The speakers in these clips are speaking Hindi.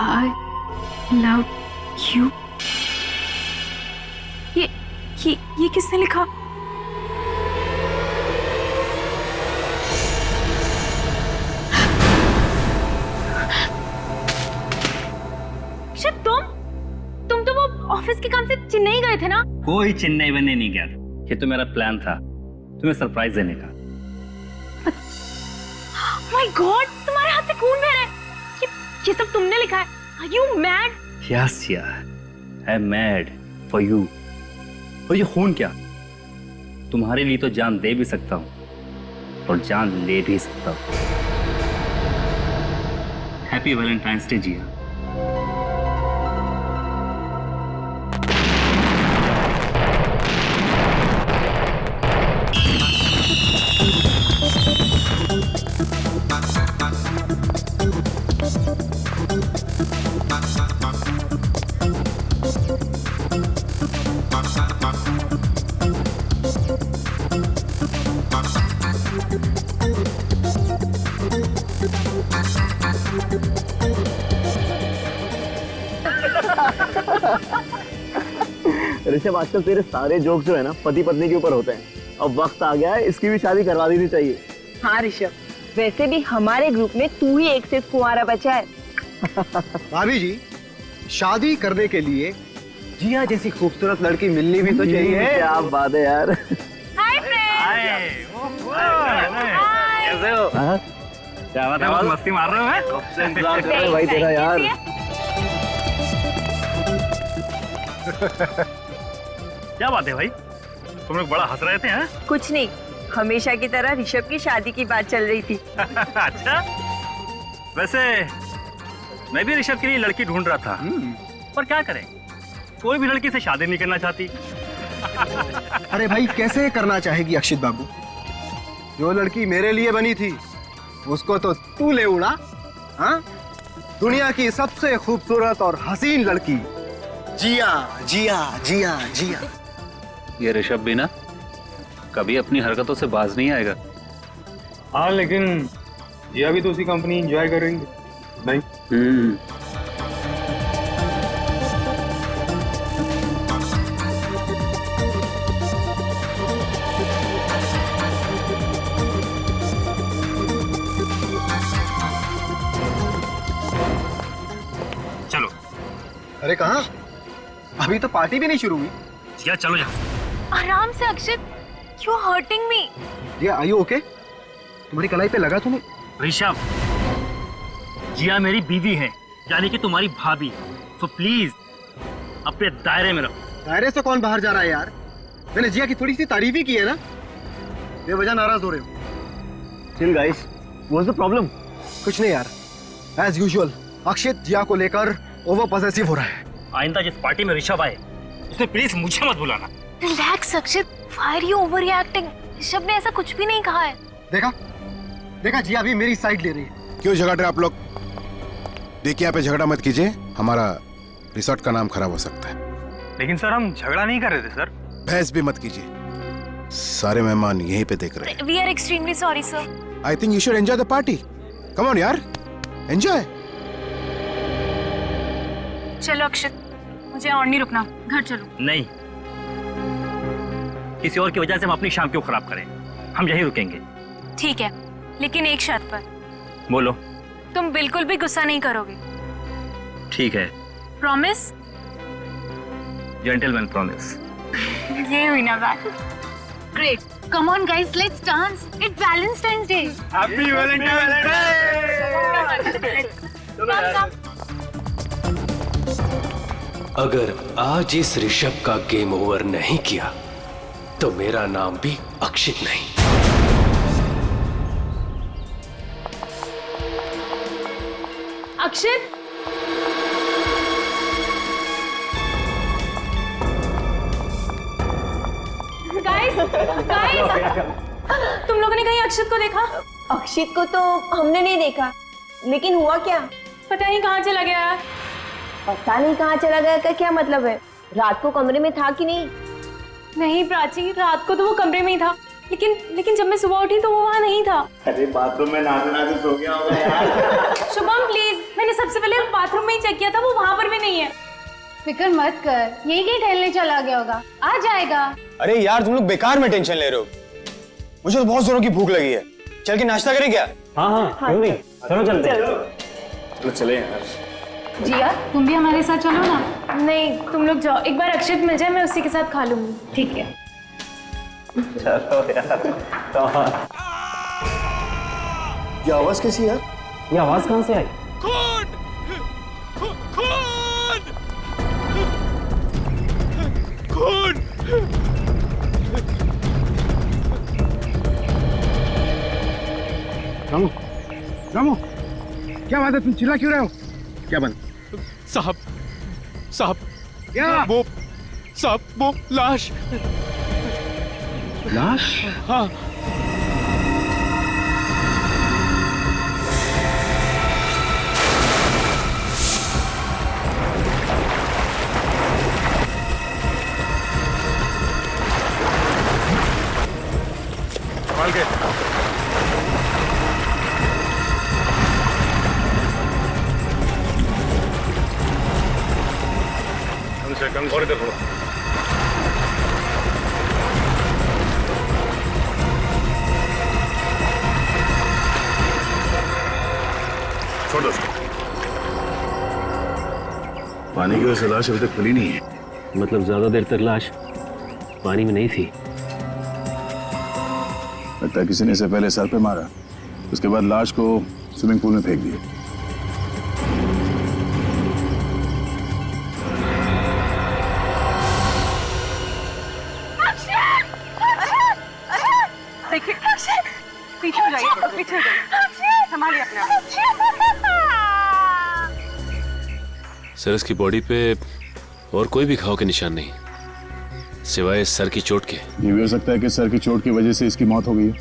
I love you. ये किसने लिखा? तुम तो वो ऑफिस के काम से चेन्नई गए थे ना? कोई चेन्नई बनने नहीं गया था, ये तो मेरा प्लान था तुम्हें सरप्राइज देने का। माय गॉड, तुम्हारे हाथ से खून बह रहा है। ये सब तुमने लिखा है? Are you mad? Yes, yeah. I'm mad for you. और ये खून क्या? तुम्हारे लिए तो जान दे भी सकता हूँ और जान ले भी सकता हूँ। हैप्पी वैलेंटाइंस डे जिया। ऋषभ, आजकल तेरे सारे जोक्स जो है ना पति पत्नी के ऊपर होते हैं। अब वक्त आ गया है, इसकी भी शादी करवा देनी चाहिए। हाँ ऋषभ, वैसे भी हमारे ग्रुप में तू ही एक सिर्फ कुंवारा बचा है। भाभी जी, शादी करने के लिए जिया जैसी खूबसूरत लड़की मिलनी भी तो चाहिए। क्या बात है यार। Hi friends. कैसे हो? क्या बात है, बहुत मस्ती मार रहे हो? हैं? कब से इंतजार कर रहे हैं भाई तेरा यार। क्या बात है भाई, तुम लोग बड़ा हंस रहे थे? हैं? कुछ नहीं, हमेशा की तरह ऋषभ की शादी की बात चल रही थी। अच्छा, वैसे मैं भी ऋषभ के लिए लड़की ढूंढ रहा था, पर क्या करें, कोई भी लड़की से शादी नहीं करना चाहती। अरे भाई, कैसे करना चाहेगी अक्षित बाबू? जो लड़की मेरे लिए बनी थी उसको तो तू ले उड़ा। हाँ, दुनिया की सबसे खूबसूरत और हसीन लड़की जिया जिया जिया जिया। ये ऋषभ भी ना कभी अपनी हरकतों से बाज नहीं आएगा। हाँ, लेकिन जिया भी तो उसी कंपनी एंजॉय करेंगे नहीं? चलो। अरे कहाँ? अभी तो पार्टी भी नहीं शुरू हुई। जिया चलो यहाँ। आराम से Akshit, you are hurting me. Jiya, are you okay? तुम्हारी कलाई पे लगा तुम्हें? ऋषभ, जिया मेरी बीवी है, यानी कि तुम्हारी भाभी, तो प्लीज अपने दायरे में रहो। दायरे से कौन बाहर जा रहा है यार? मैंने जिया की थोड़ी सी तारीफ ही की है ना। बेवजह नाराज हो रहे हो। Chill guys, what's the problem? कुछ नहीं यार, एज यूजुअल अक्षित जिया को लेकर ओवर पॉसेसिव हो रहा है। आइंदा जिस पार्टी में ऋषभ आए उसमें प्लीज मुझे मत बुलाना। Relax Akshit, why are you overreacting? Rishabh ने ऐसा कुछ भी नहीं कहा है। देखा देखा, जिया भी मेरी साइड ले रही है। क्यों झगड़ रहे आप लोग? देखिए, यहाँ पे झगड़ा मत कीजिए, हमारा रिसोर्ट का नाम खराब हो सकता है। लेकिन सर, हम झगड़ा नहीं कर रहे थे सर। बहस भी मत कीजिए, सारे मेहमान यहीं पे देख रहे हैं। We are extremely sorry sir. I think you should enjoy the party. Come on यार, एंजॉय। चलो अक्षित, मुझे और नहीं रुकना, घर चलो। नहीं, किसी और की वजह से हम अपनी शाम क्यों खराब करें, हम यहीं रुकेंगे। ठीक है, लेकिन एक शर्त पर। बोलो। तुम बिल्कुल भी गुस्सा नहीं करोगे? ठीक है। प्रॉमिस? Gentleman promise. ये हुई ना बात। Great, come on guys, let's dance, it's Valentine's day. Happy Valentine's अगर आज इस ऋषभ का गेम ओवर नहीं किया तो मेरा नाम भी अक्षित नहीं। अक्षित, गाइस गाइस, तुम लोगों ने कहीं अक्षित को देखा? अक्षित को तो हमने नहीं देखा, लेकिन हुआ क्या पता नहीं कहाँ चला गया यार। पता नहीं कहाँ चला गया का क्या मतलब है? रात को कमरे में था कि नहीं? नहीं प्राची, रात को तो वो कमरे में ही था, लेकिन जब मैं सुबह उठी तो वो वहाँ नहीं था। अरे बाथरूम में नहाते नहाते सो गया होगा यार। शुभम प्लीज, मैंने सबसे पहले बाथरूम में ही चेक किया था, वो वहाँ पर भी नहीं है। फिक्र मत कर, यही कहीं टहलने चला गया होगा, आ जाएगा। अरे यार तुम लोग बेकार में टेंशन ले रहे हो। मुझे तो बहुत जोरों की भूख लगी है। चल के नाश्ता करें क्या? हाँ क्यों नहीं, चलो चलते हैं। तो चले यार। जिया तुम भी हमारे साथ चलो ना। नहीं तुम लोग जाओ, एक बार अक्षित मिल जाए, मैं उसी के साथ खा लूंगी। ठीक है। चलो यार। ये आवाज कैसी है? ये आवाज कहाँ से आई? रामू, रामू, क्या बात है? तुम चिल्ला क्यों रहे हो? क्या बंद? साहब साहब क्या? वो लाश। लाश? हाँ। संभाल के। कम और इधर थोड़ा। छोड़ दो उसको। पानी की वजह से लाश अभी तक खुली नहीं है। मतलब ज्यादा देर तक लाश पानी में नहीं थी। लगता है किसी ने इसे पहले सर पे मारा, उसके बाद लाश को स्विमिंग पूल में फेंक दिया। देखिए पीछे हो जाइए, पीछे हो जाइए, संभालिए अपने आप। सर इसकी बॉडी पे और कोई भी घाव के निशान नहीं, सिवाय सर की चोट के। ये भी हो सकता है कि सर की चोट की वजह से इसकी मौत हो गई है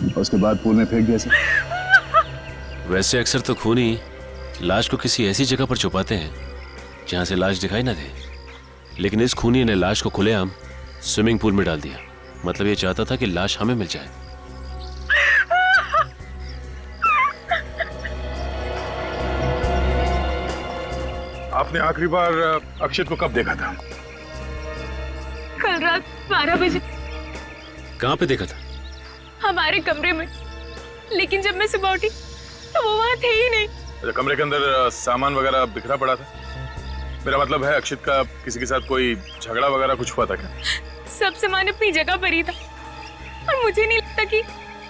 और उसके बाद पूल में फेंक दिया सर। वैसे अक्सर तो खूनी लाश को किसी ऐसी जगह पर छुपाते हैं जहां से लाश दिखाई ना दे, लेकिन इस खूनी ने लाश को खुलेआम स्विमिंग पूल में डाल दिया। मतलब ये चाहता था कि लाश हमें मिल जाए। आपने आखिरी बार अक्षित को कब देखा था? कल रात 12 बजे कहाँ पे देखा था? हमारे कमरे में, लेकिन जब मैं सुबह उठी तो वो वहाँ थे ही नहीं। अच्छा, कमरे के अंदर सामान वगैरह बिखरा पड़ा था? मेरा मतलब है अक्षित का किसी के साथ कोई झगड़ा वगैरह कुछ हुआ था क्या? सब सामान अपनी जगह पर ही था और मुझे नहीं लगता कि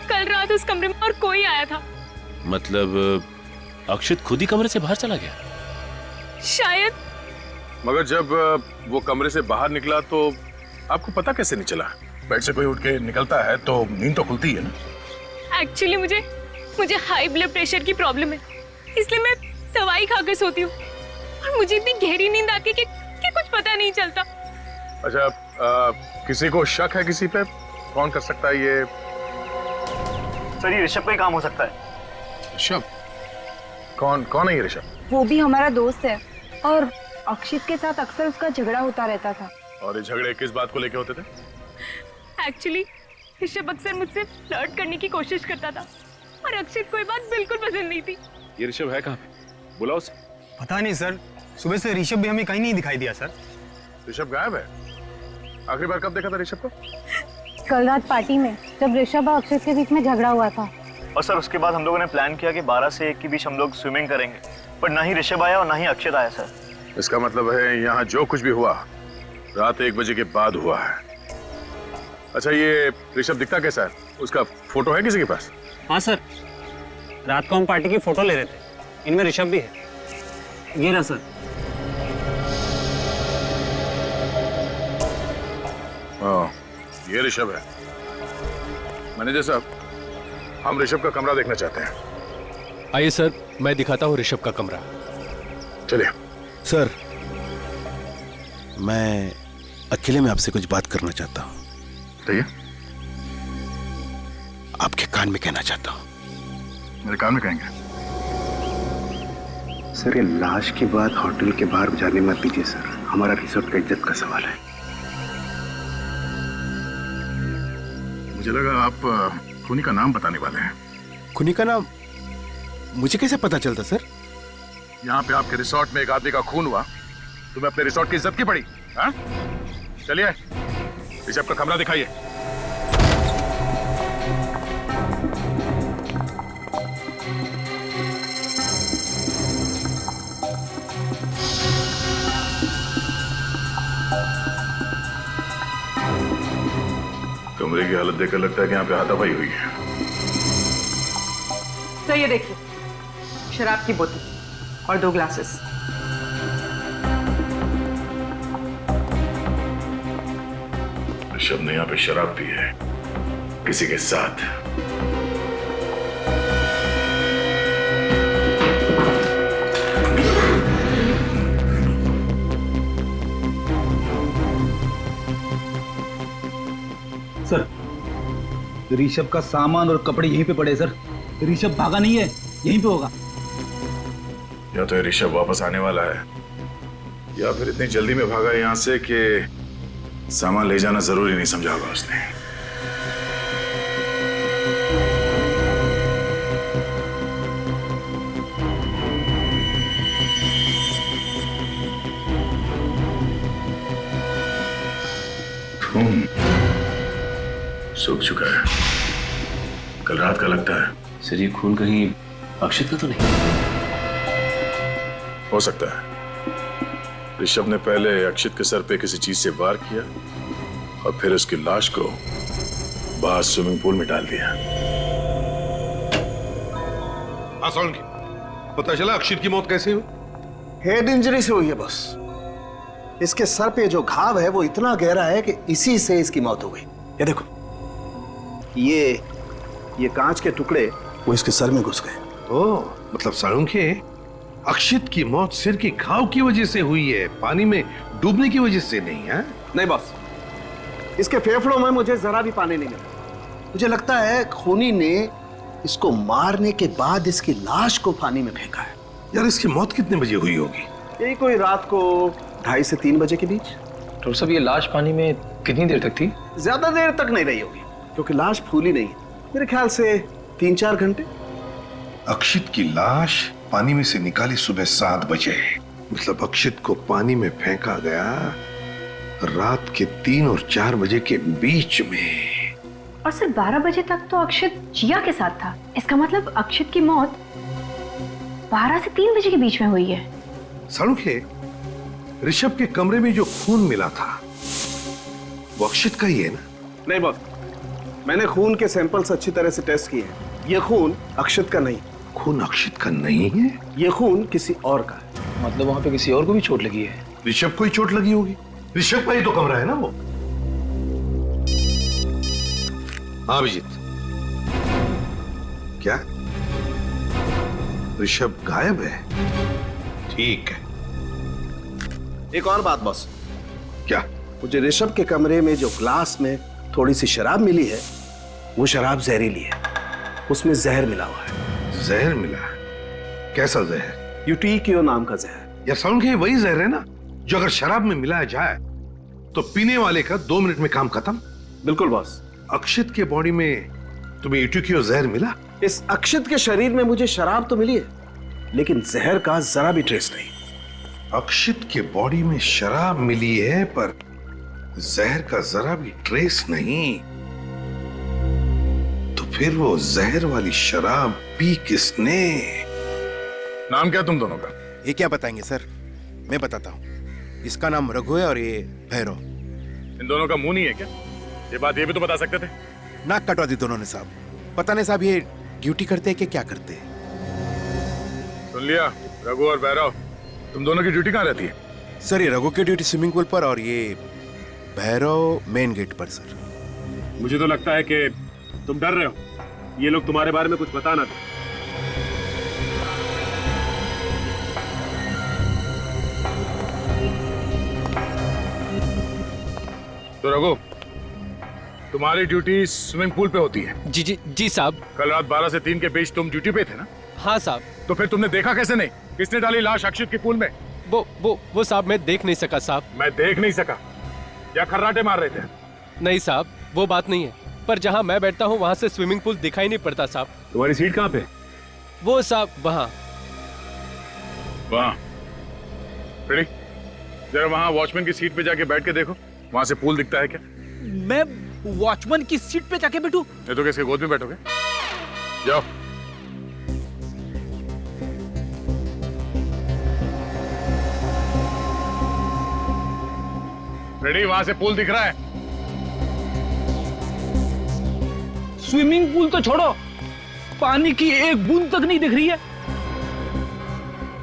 कल रात उस कमरे में और कोई आया था। मतलब अक्षित खुद ही कमरे से बाहर चला गया? शायद। मगर जब वो कमरे से बाहर निकला तो आपको पता कैसे नहीं चला? बेड से कोई उठ के निकलता है तो नींद तो खुलती है ना। एक्चुअली मुझे हाई ब्लड प्रेशर की प्रॉब्लम है, इसलिए मैं दवाई खाकर सोती हूँ और मुझे इतनी गहरी नींद आती है कि कुछ पता नहीं चलता। अच्छा, किसी को शक है किसी पे? कौन कर सकता है ये? सर ये ऋषभ का ही काम हो सकता है। ऋषभ? कौन है ये ऋषभ? वो भी हमारा दोस्त है और अक्षित के साथ अक्सर उसका झगड़ा होता रहता था। और ये झगड़े किस बात को लेके होते थे? एक्चुअली ऋषभ अक्सर मुझसे फ्लर्ट करने की कोशिश करता था और अक्षित को ये बात बिल्कुल पसंद नहीं थी। ये ऋषभ है कहाँ पे? बुलाओ उसे। पता नहीं सर, सुबह से ऋषभ भी हमें कहीं नहीं दिखाई दिया सर। ऋषभ गायब है? आखिरी बार कब देखा था ऋषभ को? कल रात पार्टी में जब ऋषभ और अक्षित के बीच में झगड़ा हुआ था। और सर उसके बाद हम लोगों ने प्लान किया कि 12 से 1 के बीच हम लोग स्विमिंग करेंगे, पर ना ही ऋषभ आया और ना ही अक्षित आया सर। इसका मतलब है यहाँ जो कुछ भी हुआ रात 1 बजे के बाद हुआ है। अच्छा, ये ऋषभ दिखता कैसा है? उसका फोटो है किसी के पास? हाँ सर, रात को हम पार्टी की फोटो ले रहे थे, इनमें ऋषभ भी है। ये रहा सर। ये ऋषभ है। मैनेजर साहब, हम ऋषभ का कमरा देखना चाहते हैं। आइए सर, मैं दिखाता हूँ ऋषभ का कमरा। चलिए। सर, मैं अकेले में आपसे कुछ बात करना चाहता हूँ। कहिए। आपके कान में कहना चाहता हूँ। मेरे कान में कहेंगे? सर ये लाश की बात होटल के बाहर जाने मत दीजिए सर, हमारा रिसोर्ट का इज्जत का सवाल है। मुझे लगा आप खूनी का नाम बताने वाले हैं। खूनी का नाम? मुझे कैसे पता चलता सर? यहाँ पे आपके रिसोर्ट में एक आदमी का खून हुआ, तुम्हें अपने रिसोर्ट की इज्जत की पड़ी? हाँ? चलिए ऋषभ का कमरा दिखाइए। कमरे की हालत देखकर लगता है कि यहाँ पे हाथापाई हुई है। तो ये देखिए, शराब की बोतल और 2 ग्लासेस। ऋषभ ने यहाँ पे शराब पी है किसी के साथ। सर, ऋषभ का सामान और कपड़े यहीं पे पड़े सर। ऋषभ भागा नहीं है, यहीं पे होगा। या तो ऋषभ वापस आने वाला है या फिर इतनी जल्दी में भागा यहाँ से कि सामान ले जाना जरूरी नहीं समझा होगा उसने। खून सूख चुका है, कल रात का लगता है। सर ये खून कहीं अक्षत का तो नहीं? हो सकता है ऋषभ ने पहले अक्षित के सर पे किसी चीज से वार किया और फिर उसकी लाश को बाहर स्विमिंग पूल में डाल दिया। हाँ सोलंकी, पता चला अक्षित की मौत कैसे हुई? हेड इंजरी से हुई है बस। इसके सर पे जो घाव है वो इतना गहरा है कि इसी से इसकी मौत हो गई। ये देखो, ये कांच के टुकड़े वो इसके सर में घुस गए। ओह, मतलब सोलंकी, अक्षित की मौत सिर की घाव की वजह से हुई है, पानी में डूबने की वजह से नहीं है? नहीं बॉस, इसके फेफड़ों में मुझे जरा भी पानी नहीं मिला। मुझे लगता है खूनी ने इसको मारने के बाद इसकी लाश को पानी में फेंका है। यार इसकी मौत कितने बजे हुई होगी? यही कोई रात को 2:30 से 3 बजे के बीच। डॉक्टर साहब, ये लाश पानी में कितनी देर तक थी? ज्यादा देर तक नहीं रही होगी क्योंकि लाश फूली नहीं है। मेरे ख्याल से 3-4 घंटे। अक्षित की लाश पानी में से निकाली सुबह 7 बजे, मतलब अक्षित को पानी में फेंका गया रात के 3 और 4 बजे के बीच में। और सिर्फ 12 बजे तक तो अक्षित जिया के साथ था। इसका मतलब अक्षित की मौत 12 से 3 बजे के बीच में हुई है। सालुखे, ऋषभ के कमरे में जो खून मिला था वो अक्षित का ही है ना? नहीं बॉस, मैंने खून के सैंपल्स अच्छी तरह से टेस्ट किए हैं। ये खून अक्षित का नहीं। खून अक्षित का नहीं है? ये खून किसी और का है। मतलब वहां पे किसी और को भी चोट लगी है? ऋषभ को ही चोट लगी होगी, ऋषभ का ही तो कमरा है ना वो। हाँ अभिजीत, क्या ऋषभ गायब है? ठीक है। एक और बात बॉस। क्या? मुझे ऋषभ के कमरे में जो ग्लास में थोड़ी सी शराब मिली है वो शराब जहरीली है। उसमें जहर मिला हुआ है। जहर मिला? कैसा जहर? यूटीक्यू नाम का जहर। यार साउंड के वही जहर है ना जो अगर शराब में मिलाया जाए तो पीने वाले का 2 मिनट में काम खत्म। बिल्कुल बॉस। अक्षित के बॉडी में तुम्हें यूटीक्यू जहर मिला? इस अक्षित के शरीर में मुझे शराब तो मिली है लेकिन जहर का जरा भी ट्रेस नहीं। अक्षित के बॉडी में शराब मिली है पर जहर का जरा भी ट्रेस नहीं, तो फिर वो जहर वाली शराब पी किसने? नाम क्या तुम दोनों का? ये क्या बताएंगे सर? मैं बताता हूँ। इसका नाम रघु है और ये भैरव। इन दोनों का मुंह नहीं है क्या? ये बात ये भी तो बता सकते थे। नाक कटवा दी दोनों ने साहब। पता नहीं साहब ये ड्यूटी करते हैं कि क्या करते हैं। सुन लिया, रघु और भैरव, तुम दोनों की ड्यूटी कहाँ रहती है? सर ये रघु की ड्यूटी स्विमिंग पूल पर और ये भैरव मेन गेट पर। सर मुझे तो लगता है कि तुम डर रहे हो, ये लोग तुम्हारे बारे में कुछ बता ना दे। तो रघु, तुम्हारी ड्यूटी स्विमिंग पूल पे होती है? जी जी जी साहब। कल रात 12 से 3 के बीच तुम ड्यूटी पे थे ना? हाँ साहब। तो फिर तुमने देखा कैसे नहीं? किसने डाली लाश अक्षित के पूल में? वो साहब मैं देख नहीं सका साहब। मैं देख नहीं सका? या खर्राटे मार रहे थे? नहीं साहब, वो बात नहीं है, पर जहाँ मैं बैठता हूँ वहाँ से स्विमिंग पूल दिखाई नहीं पड़ता साहब। तुम्हारी सीट कहाँ पे? वो साहब वहाँ। वहाँ रेडी, जरा वहाँ वॉचमैन की सीट पे जाके बैठ के देखो, वहाँ से पूल दिखता है क्या? मैं वॉचमैन की सीट पे जाके बैठूं? नहीं तो किसके गोद में बैठोगे? जाओ। रेडी, वहां से पूल दिख रहा है? स्विमिंग पूल तो छोड़ो, पानी की एक बूंद तक नहीं दिख रही है।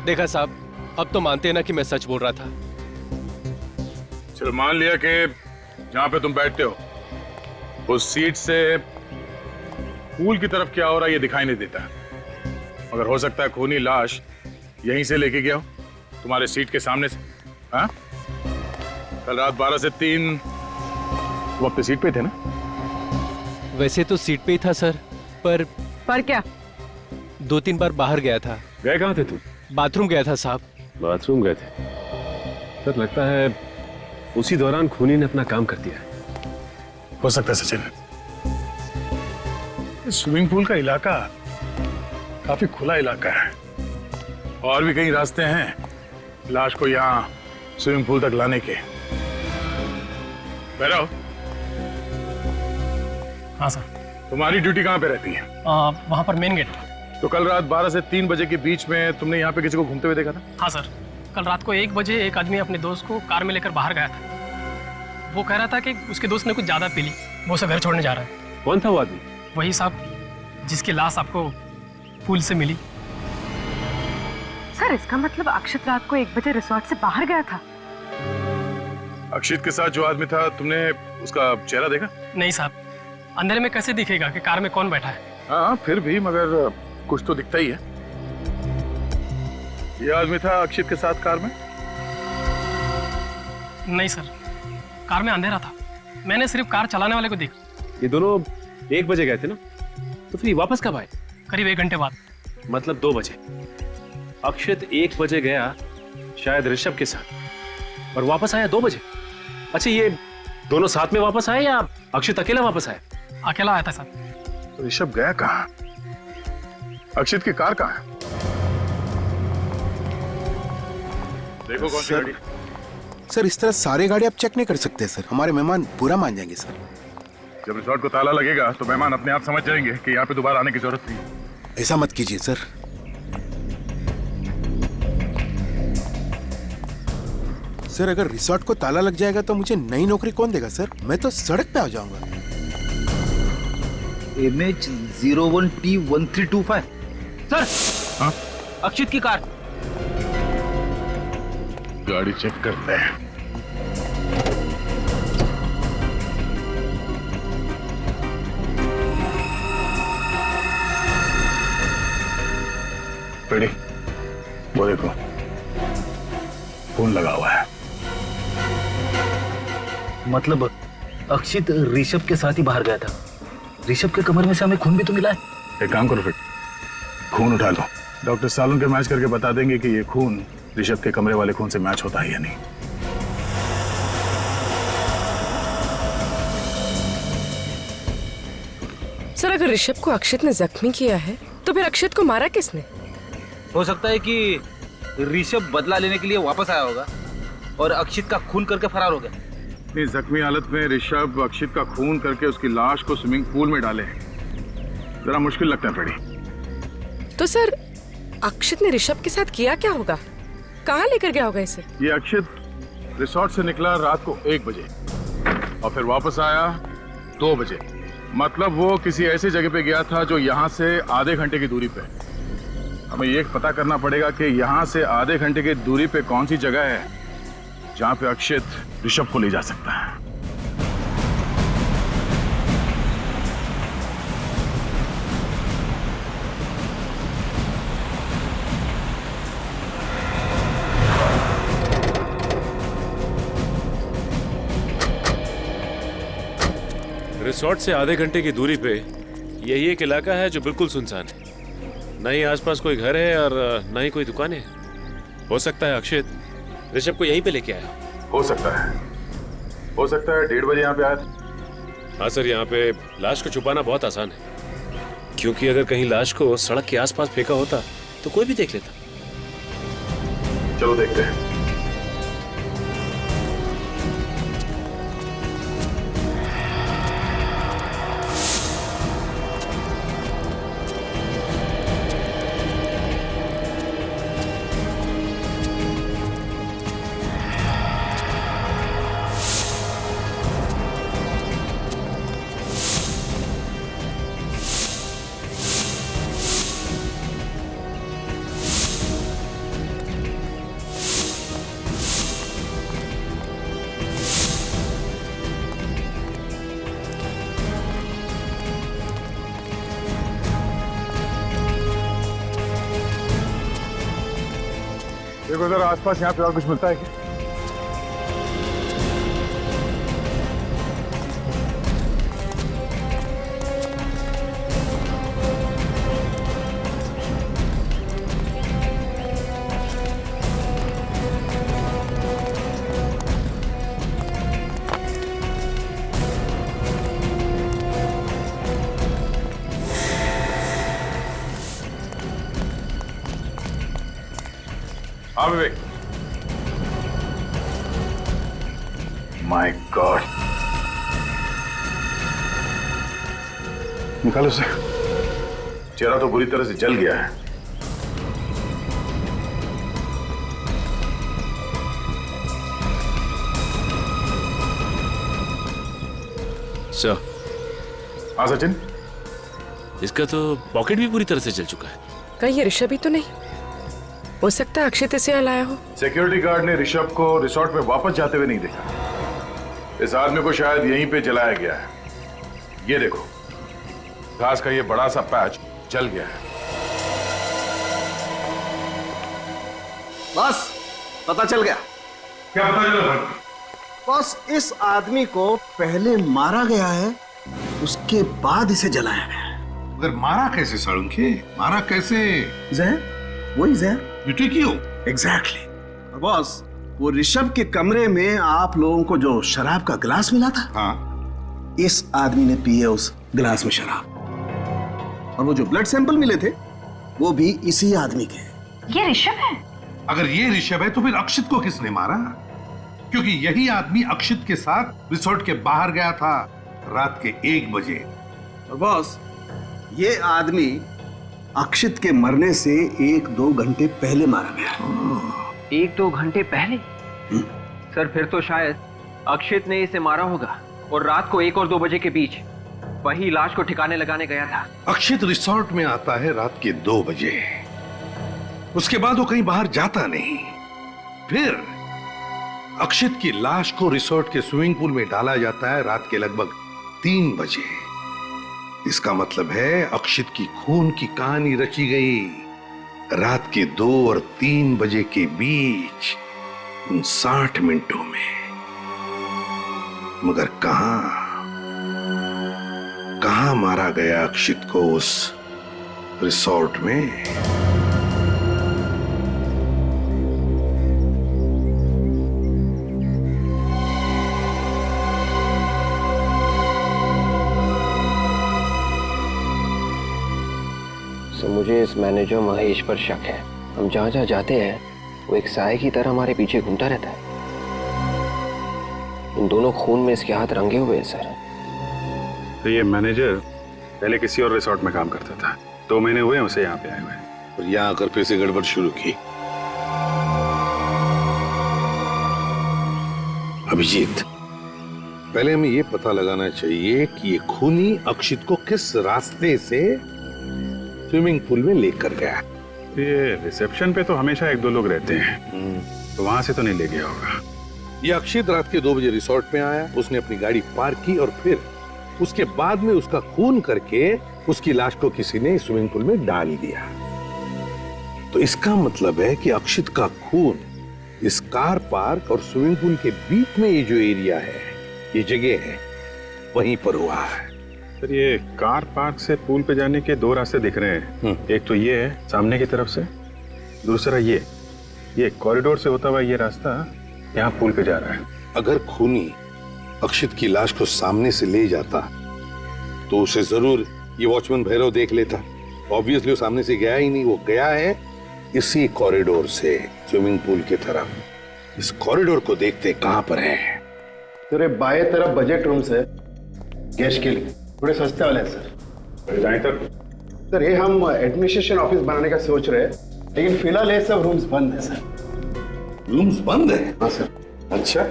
देखा साहब, अब तो मानते हैं ना कि मैं सच बोल रहा था। चलो मान लिया कि जहां पे तुम बैठते हो उस सीट से पूल की तरफ क्या हो रहा है ये दिखाई नहीं देता, मगर हो सकता है खूनी लाश यहीं से लेके गया हो, तुम्हारे सीट के सामने से। हाँ, कल रात 12 से 3 तुम अपनी सीट पे थे ना? वैसे तो सीट पे ही था सर, पर क्या? 2-3 बार बाहर गया था। गए कहाँ थे तुम? बाथरूम गया था साहब। बाथरूम गए थे? सर लगता है उसी दौरान खूनी ने अपना काम कर दिया। हो सकता है सचिन, स्विमिंग पूल का इलाका काफी खुला इलाका है, और भी कई रास्ते हैं लाश को यहाँ स्विमिंग पूल तक लाने के। बैठो। हाँ सर। तुम्हारी ड्यूटी कहाँ पे रहती है? वहाँ पर मेन गेट। तो कल रात 12 से 3 बजे के बीच में तुमने यहाँ पे किसी को घूमते हुए देखा था? हाँ सर, कल रात को 1 बजे एक आदमी अपने दोस्त को कार में लेकर बाहर गया था। वो कह रहा था कि उसके दोस्त ने कुछ ज्यादा पी ली, वो उसे घर छोड़ने जा रहा है। कौन था वो आदमी? वही साहब जिसकी लाश आपको पूल से मिली। सर इसका मतलब अक्षत रात को 1 बजे रिसोर्ट से बाहर गया था? अक्षित के साथ जो आदमी था, तुमने उसका चेहरा देखा? नहीं साहब, अंधेरे में कैसे दिखेगा कि कार में कौन बैठा है? हाँ फिर भी, मगर कुछ तो दिखता ही है। ये आदमी था अक्षित के साथ कार में? नहीं सर, कार में अंधेरा था, मैंने सिर्फ कार चलाने वाले को देखा। ये दोनों 1 बजे गए थे ना, तो फिर वापस कब आए? करीब 1 घंटे बाद। मतलब 2 बजे। अक्षित 1 बजे गया शायद ऋषभ के साथ, और वापस आया 2 बजे। अच्छा, ये दोनों साथ में वापस आए या अक्षित अकेला वापस आया? अकेला आया था सर। तो ऋषभ गया कहाँ? अक्षित की कार कहाँ है? देखो कौन सी गाड़ी। सर इस तरह सारे गाड़ी आप चेक नहीं कर सकते सर, हमारे मेहमान बुरा मान जाएंगे सर। जब रिसोर्ट को ताला लगेगा तो मेहमान अपने आप समझ जाएंगे कि यहाँ पे दोबारा आने की जरूरत नहीं है। ऐसा मत कीजिए सर। सर अगर रिसोर्ट को ताला लग जाएगा तो मुझे नई नौकरी कौन देगा सर? मैं तो सड़क पे आ जाऊंगा। MH01T1325 sir. हाँ? अक्षित की कार। गाड़ी चेक करते हैं। रेडी, वो देखो फोन लगा हुआ है। मतलब अक्षित ऋषभ के साथ ही बाहर गया था। ऋषभ के कमर में से हमें खून भी तो मिला है। एक काम करो, फिर खून उठा लो, डॉक्टर सालुन के मैच करके बता देंगे कि ये खून ऋषभ के कमरे वाले खून से मैच होता है या नहीं। सर अगर ऋषभ को अक्षित ने जख्मी किया है तो फिर अक्षित को मारा किसने? हो सकता है कि ऋषभ बदला लेने के लिए वापस आया होगा और अक्षित का खून करके फरार हो गया। इतनी जख्मी हालत में ऋषभ अक्षित का खून करके उसकी लाश को स्विमिंग पूल में डाले, जरा मुश्किल लगता है फ्रेडी। तो सर अक्षित ने ऋषभ के साथ किया क्या होगा? कहाँ लेकर गया होगा इसे? ये अक्षित रिसोर्ट से निकला रात को 1 बजे और फिर वापस आया 2 बजे। मतलब वो किसी ऐसी जगह पे गया था जो यहाँ से आधे घंटे की दूरी पे। हमें ये पता करना पड़ेगा कि यहाँ से आधे घंटे की दूरी पे कौन सी जगह है जहाँ पे अक्षित ऋषभ को ले जा सकता है। रिसोर्ट से आधे घंटे की दूरी पे यही एक इलाका है जो बिल्कुल सुनसान है। न ही आसपास कोई घर है और न ही कोई दुकानें हैं। हो सकता है अक्षित ऋषभ को यहीं पे लेके आया। हो सकता है 1:30 बजे यहाँ पे आया था। हाँ सर, यहाँ पे लाश को छुपाना बहुत आसान है। क्योंकि अगर कहीं लाश को सड़क के आसपास फेंका होता तो कोई भी देख लेता। चलो देखते हैं। देखो जरा आसपास यहाँ पे और कुछ मिलता है क्या? हाँ विवेक। माय गॉड, निकालो उसे। चेहरा तो बुरी तरह से जल गया है। सर। हाँ सचिन। इसका तो पॉकेट भी पूरी तरह से जल चुका है। कहीं ये ऋषभ ही तो नहीं? हो सकता है अक्षित इसे यहाँ लाया हो। सिक्योरिटी गार्ड ने ऋषभ को रिसोर्ट में वापस जाते हुए नहीं देखा। इस आदमी को शायद यहीं पे जलाया गया है। ये देखो, घास का ये बड़ा सा पैच जल गया है। बस पता चल गया। क्या पता चला? बस इस आदमी को पहले मारा गया है, उसके बाद इसे जलाया गया है। मगर मारा कैसे साळुंखे? मारा कैसे? जहर, वही जहर। एग्जैक्टली। और बॉस, वो ऋषभ के कमरे में आप लोगों को जो शराब का गिलास मिला था, हाँ, इस आदमी ने पी है उस गिलास में शराब। और वो जो ब्लड सैंपल मिले थे वो भी इसी आदमी के। ये ऋषभ है? अगर ये ऋषभ है तो फिर अक्षित को किसने मारा? क्योंकि यही आदमी अक्षित के साथ रिसोर्ट के बाहर गया था रात के 1 बजे। और बॉस, ये आदमी अक्षित के मरने से 1-2 घंटे पहले मारा गया। 1-2 घंटे पहले? सर फिर तो शायद अक्षित ने इसे मारा होगा और रात को 1 और 2 बजे के बीच वही लाश को ठिकाने लगाने गया था। अक्षित रिसोर्ट में आता है रात के 2 बजे। उसके बाद वो कहीं बाहर जाता नहीं। फिर अक्षित की लाश को रिसोर्ट के स्विमिंग पूल में डाला जाता है रात के लगभग 3 बजे। इसका मतलब है अक्षित की खून की कहानी रची गई रात के 2 और 3 बजे के बीच, उन 60 मिनटों में। मगर कहां मारा गया अक्षित को उस रिसोर्ट में? मुझे इस मैनेजर महेश पर शक है। हम जहाँ जहाँ जाते हैं वो एक साए की तरह हमारे पीछे घूमता रहता है। इन दोनों खून में इसके हाथ रंगे हुए हैं सर। तो ये मैनेजर पहले किसी और रिसोर्ट में काम करता था। 2 महीने हुए उसे यहाँ पे आए हुए, और यहाँ आकर फिर से गड़बड़ शुरू की। अभिजीत, पहले हमें ये पता लगाना चाहिए कि ये खूनी अक्षित को किस रास्ते से स्विमिंग पूल में लेकर गया। ये रिसेप्शन पे तो हमेशा 1-2 लोग रहते हैं, तो वहां से तो नहीं ले गया होगा। ये अक्षित रात के 2 बजे रिसोर्ट में आया, उसने अपनी गाड़ी पार्क की और फिर उसके बाद में उसका खून करके उसकी लाश को किसी ने स्विमिंग पूल में डाल दिया। तो इसका मतलब है कि अक्षित का खून इस कार पार्क और स्विमिंग पूल के बीच में ये जो एरिया है, ये जगह है, वहीं पर हुआ है। सर ये कार पार्क से पूल पे जाने के 2 रास्ते दिख रहे हैं। एक तो ये है सामने की तरफ से, दूसरा ये कॉरिडोर से होता हुआ ये रास्ता यहाँ पूल पे जा रहा है। अगर खूनी अक्षित की लाश को सामने से ले जाता तो उसे जरूर ये वॉचमैन भैरव देख लेता। ऑब्वियसली वो सामने से गया ही नहीं, वो गया है इसी कॉरिडोर से स्विमिंग पूल की तरफ। इस कॉरिडोर को देखते कहां पर है। तेरे बाएं तरफ बजट रूम्स है गेस्ट के लिए, थोड़े सस्ते वाले हैं सर। जाए तक सर ये हम एडमिनिस्ट्रेशन ऑफिस बनाने का सोच रहे हैं, लेकिन फिलहाल ये सब रूम्स बंद है सर। रूम्स बंद है? हाँ सर। अच्छा,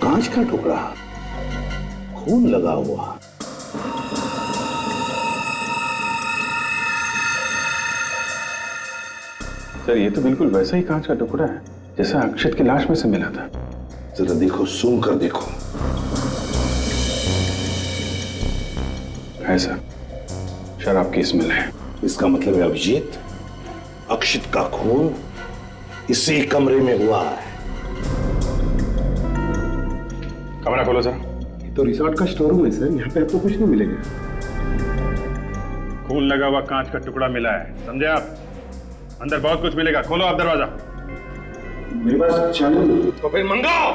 कांच का टुकड़ा, खून लगा हुआ। सर ये तो बिल्कुल वैसा ही कांच का टुकड़ा है जैसा अक्षत की लाश में से मिला था। जरा देखो, सूंघ कर देखो। है सर, शराब की स्मेल है। इसका मतलब है अभिजीत, अक्षित का खून इसी कमरे में हुआ है। कमरा खोलो सर। ये तो रिसोर्ट का स्टोर रूम है सर, यहाँ पे आपको कुछ नहीं मिलेगा। खून लगा हुआ कांच का टुकड़ा मिला है, समझे आप? अंदर बहुत कुछ मिलेगा, खोलो आप दरवाजा। मेरे पास चालू। तो फिर मंगाओ।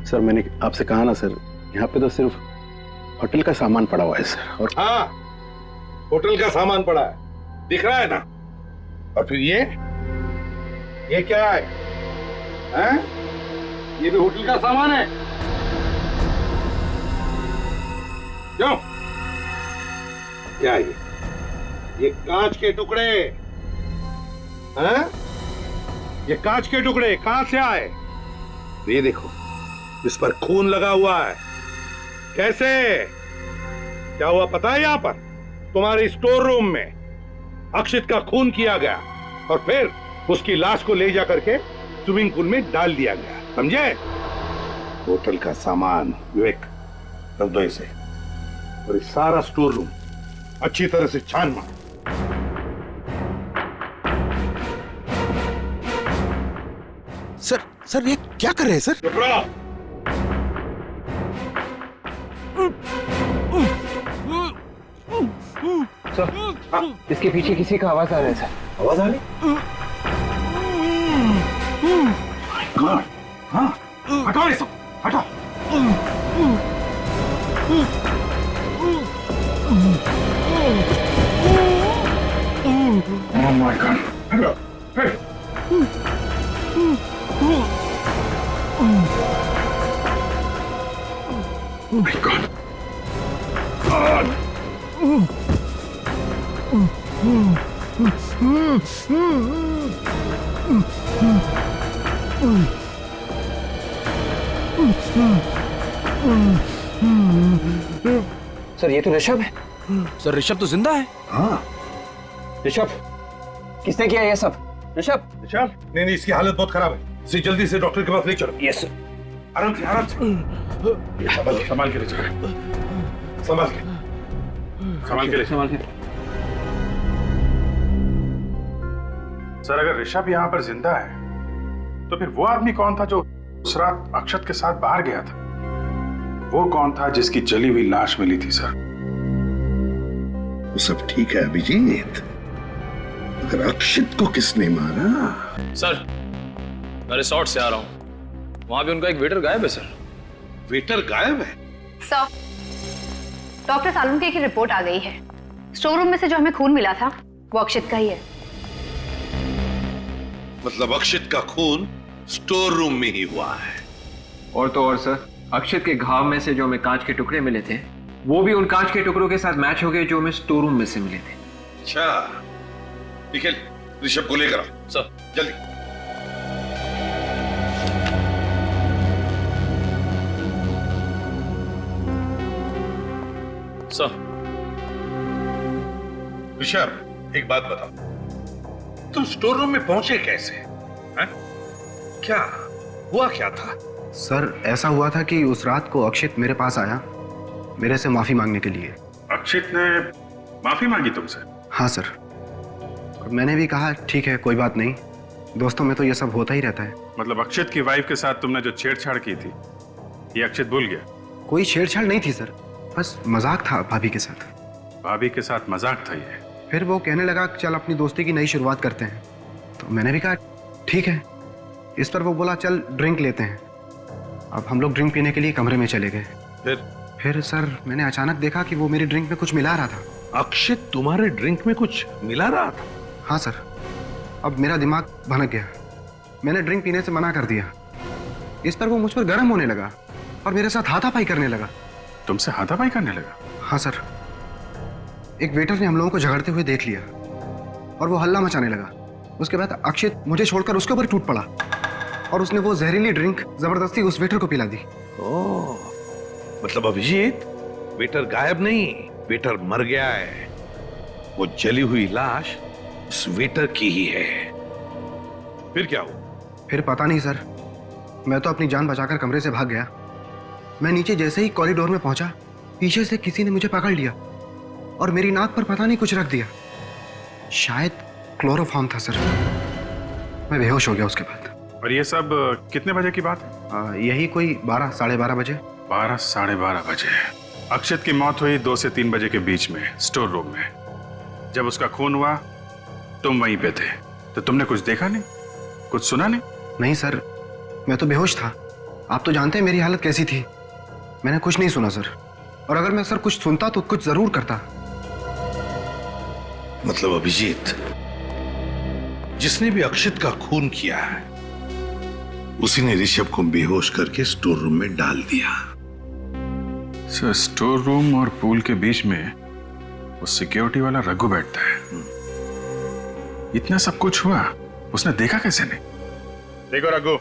सर मैंने आपसे कहा ना सर, यहाँ पे तो सिर्फ होटल का सामान पड़ा हुआ है सर। और हाँ, होटल का सामान पड़ा है, दिख रहा है ना। और फिर ये क्या है? हैं? ये भी होटल का सामान है। क्यों? क्या है ये कांच के टुकड़े हैं? ये कांच के टुकड़े कहां से आए? ये देखो, इस पर खून लगा हुआ है। कैसे? क्या हुआ पता है? यहां पर तुम्हारे स्टोर रूम में अक्षित का खून किया गया और फिर उसकी लाश को ले जा करके स्विमिंग पूल में डाल दिया गया, समझे? होटल का सामान विवेक रख दो इसे, और इस सारा स्टोर रूम अच्छी तरह से छान मारो। सर ये क्या कर रहे हैं सर? चुप रहो। सर, इसके पीछे किसी का आवाज आ रहा है सर। आवाज आ रही? कौन? हाँ, हटाओ इसे, हटाओ। Oh my God! Hello, hey! Oh my God! Sir ये तो ऋषभ है। सर ऋषभ तो जिंदा है। हाँ, ऋषभ, किसने किया ये सब? ऋषभ? ऋषभ? नहीं, इसकी हालत बहुत खराब है, इसे जल्दी से डॉक्टर के पास ले चलो। यस। आराम से, आराम से। संभाल के ले चलो। संभाल के, संभाल के ले। संभाल के। सर अगर ऋषभ यहाँ पर जिंदा है तो फिर वो आदमी कौन था जो उस रात अक्षत के साथ बाहर गया था? वो कौन था जिसकी जली हुई लाश मिली थी सर? वो सब ठीक है अभिजीत, अगर अक्षित को किसने मारा? सर मैं रिसोर्ट से आ रहा हूँ, वहां भी उनका एक वेटर गायब है सर। वेटर गायब है? सर, डॉक्टर सालम की एक रिपोर्ट आ गई है। स्टोर रूम में से जो हमें खून मिला था वो अक्षित का ही है। मतलब अक्षित का खून स्टोर रूम में ही हुआ है। और तो और सर, अक्षित के घाव में से जो हमें कांच के टुकड़े मिले थे वो भी उन कांच के टुकड़ों के साथ मैच हो गए जो हमें स्टोर रूम में से मिले थे। अच्छा, निखिल ऋषभ को लेकर आओ सर, जल्दी। सर। ऋषभ एक बात बताओ, तुम स्टोर रूम में पहुंचे कैसे? हैं? क्या हुआ क्या था? सर ऐसा हुआ था कि उस रात को अक्षित मेरे पास आया मेरे से माफी मांगने के लिए। अक्षित ने माफी मांगी तुमसे? हाँ सर, और मैंने भी कहा ठीक है कोई बात नहीं, दोस्तों में तो ये सब होता ही रहता है। मतलब अक्षित की वाइफ के साथ तुमने जो छेड़छाड़ की थी ये अक्षित भूल गया? कोई छेड़छाड़ नहीं थी सर, बस मजाक था भाभी के साथ। भाभी के साथ मजाक था ये? फिर वो कहने लगा चल अपनी दोस्ती की नई शुरुआत करते हैं, तो मैंने भी कहा ठीक है। इस पर वो बोला चल ड्रिंक लेते हैं। अब हम लोग ड्रिंक पीने के लिए कमरे में चले गए। फिर सर मैंने अचानक देखा कि वो मेरी ड्रिंक में कुछ मिला रहा था। अक्षित तुम्हारे ड्रिंक में कुछ मिला रहा था? हाँ सर, अब मेरा दिमाग भनक गया। मैंने ड्रिंक पीने से मना कर दिया। इस पर वो मुझ पर गर्म होने लगा और मेरे साथ हाथापाई करने लगा। तुमसे हाथापाई करने लगा? हाँ सर, एक वेटर ने हम लोगों को झगड़ते हुए देख लिया और वो हल्ला मचाने लगा। उसके बाद अक्षित मुझे छोड़कर उसके ऊपर टूट पड़ा और उसने वो जहरीली ड्रिंक जबरदस्ती उस वेटर को पिला दी। ओह, मतलब अभिजीत, वेटर गायब नहीं, वेटर मर गया है। वो जली हुई लाश उस वेटर की ही है। फिर क्या हुआ? फिर पता नहीं सर, मैं तो अपनी जान बचाकर कमरे से भाग गया। मैं नीचे जैसे ही कॉरिडोर में पहुंचा, पीछे से किसी ने मुझे पकड़ लिया और मेरी नाक पर पता नहीं कुछ रख दिया। शायद क्लोरोफॉर्म था सर। मैं बेहोश हो गया उसके बाद। और ये सब कितने बजे की बात है? यही कोई 12 साढ़े 12 बजे। 12 साढ़े 12 बजे। अक्षित की मौत हुई 2 से 3 बजे के बीच में स्टोर रूम में। जब उसका खून हुआ तुम वहीं पे थे, तो तुमने कुछ देखा नहीं, कुछ सुना नहीं? नहीं सर, मैं तो बेहोश था। आप तो जानते हैं मेरी हालत कैसी थी। मैंने कुछ नहीं सुना सर, और अगर मैं सर कुछ सुनता तो कुछ जरूर करता। मतलब अभिजीत, जिसने भी अक्षित का खून किया है उसी ने ऋषभ को बेहोश करके स्टोर रूम में डाल दिया। सर, स्टोर रूम और पूल के बीच में वो सिक्योरिटी वाला रघु बैठता है। इतना सब कुछ हुआ, उसने देखा कैसे नहीं? देखो रघु,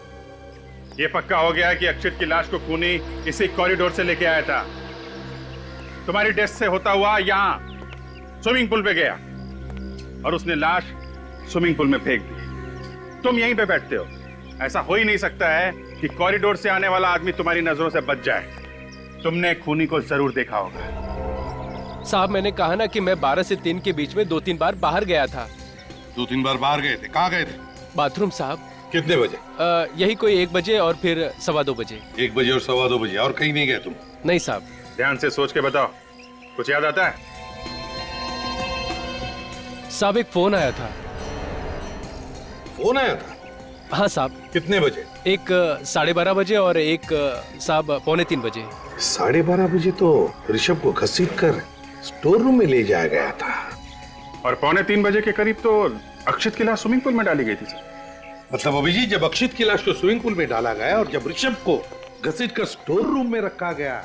ये पक्का हो गया है कि अक्षित की लाश को खूनी इसी कॉरिडोर से लेके आया था। तुम्हारी डेस्क से होता हुआ यहां स्विमिंग पूल पे गया और उसने लाश स्विमिंग पूल में फेंक दी। तुम यहीं पे बैठते हो। ऐसा हो ही नहीं सकता है कि कॉरिडोर से आने वाला आदमी तुम्हारी नजरों से बच जाए। तुमने खूनी को जरूर देखा होगा। साहब, मैंने कहा ना कि मैं 12 से 3 के बीच में 2-3 बार बाहर गया था। 2-3 बार बाहर गए थे? कहाँ गए थे? बाथरूम साहब। कितने बजे? यही कोई 1 बजे और फिर 2:15 बजे। 1 बजे और 2:15 बजे, और कहीं नहीं गए तुम? नहीं साहब। ध्यान से सोच के बताओ, कुछ याद आता है? साहब, एक फोन आया था। फोन आया था? हाँ साहब। कितने बजे? एक 12:30 बजे और एक साहब 2:45 बजे। 12:30 बजे तो ऋषभ को घसीट कर स्टोर रूम में ले जाया गया था, और 2:45 बजे के करीब तो अक्षित की लाश स्विमिंग पूल में डाली गई थी सर। मतलब अभिजीत, जब अक्षित की लाश को स्विमिंग पूल में डाला गया और जब ऋषभ को घसीट कर स्टोर रूम में रखा गया,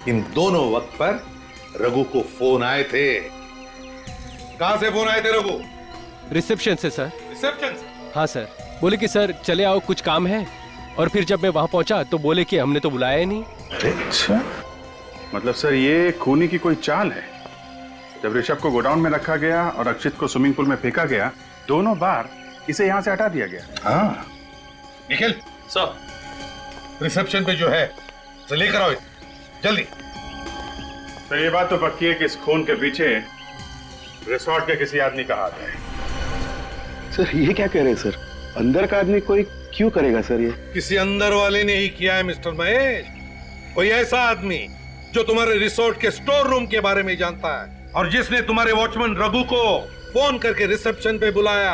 इन दोनों वक्त पर रघु को फोन आए थे। कहां से फोन आए थे रघु? रिसेप्शन से सर। रिसेप्शन से? हाँ सर, बोले कि सर चले आओ, कुछ काम है। और फिर जब मैं वहां पहुंचा तो बोले कि हमने तो बुलाया ही नहीं। अच्छा, मतलब सर ये खूनी की कोई चाल है। जब ऋषभ को गोडाउन में रखा गया और अक्षित को स्विमिंग पूल में फेंका गया, दोनों बार इसे यहाँ से हटा दिया गया। हाँ निखिल सर, रिसेप्शन पे जो है तो लेकर आओ जल्दी। सर, ये बात तो पक्की है कि इस खून के पीछे रिसोर्ट के किसी आदमी का हाथ है। सर ये क्या कह रहे हैं सर? अंदर का आदमी कोई क्यों करेगा सर? ये किसी अंदर वाले ने ही किया है मिस्टर महेश। कोई ऐसा आदमी जो तुम्हारे रिसोर्ट के स्टोर रूम के बारे में जानता है और जिसने तुम्हारे वॉचमैन रघु को फोन करके रिसेप्शन पे बुलाया,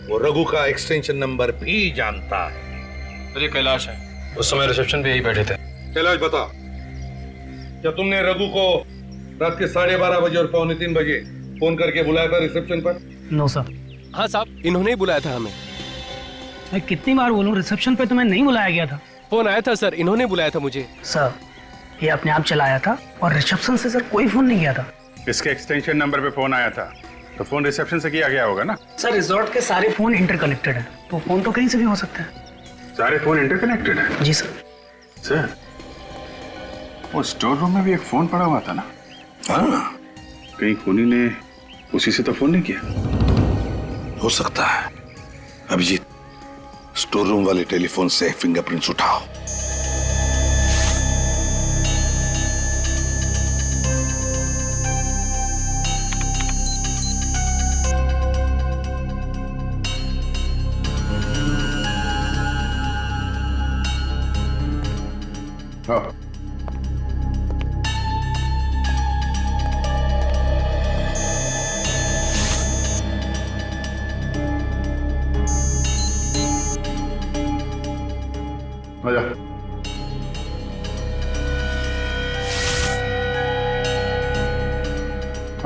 वो रघु का एक्सटेंशन नंबर भी जानता है। तो ये कैलाश है, उस समय रिसेप्शन पे यही बैठे थे। कैलाश बता, क्या तुमने रघु को रात के 12:30 बजे और 2:45 बजे फोन करके बुलाया था रिसेप्शन पर? No sir. हाँ साहब, इन्होंने ही बुलाया था हमें। मैं कितनी बार बोलूं, रिसेप्शन पे तुम्हें नहीं बुलाया गया था। फोन आया था सर, इन्होंने बुलाया था मुझे। सर, ये अपने आप चला आया था और रिसेप्शन से सर कोई फोन नहीं किया था। इसके एक्सटेंशन नंबर पे फोन आया था, तो फोन रिसेप्शन से किया गया होगा ना? सर, रिजॉर्ट के सारे फोन इंटरकनेक्टेड है, तो फोन तो कहीं से भी हो सकता है। सारे फोन इंटरकनेक्टेड है? जी सर। सर, वो स्टोर रूम में भी एक फोन पड़ा हुआ था ना? हाँ, कहीं खूनी ने उसी से तो फोन नहीं किया? हो सकता है। अभिजीत, स्टोर रूम वाले टेलीफोन से फिंगरप्रिंट्स उठाओ। हाँ। आजा।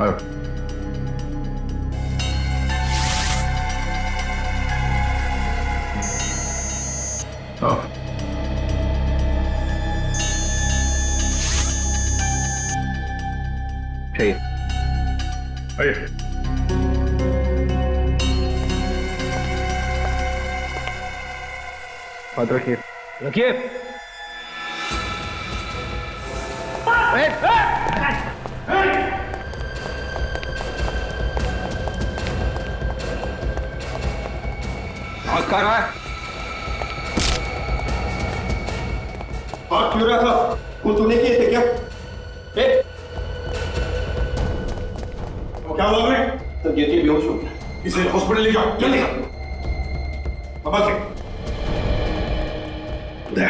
आयो। आओ। चाहिए। आइए। हाथ रखिए। रखिए। आग कर रहा है। आग क्यों रहा था? वो तूने किए थे क्या? क्या हुआ मैं? तो ये बेहोश हो गया। इसे हॉस्पिटल ले जाओ जल्दी। बाबा के दया,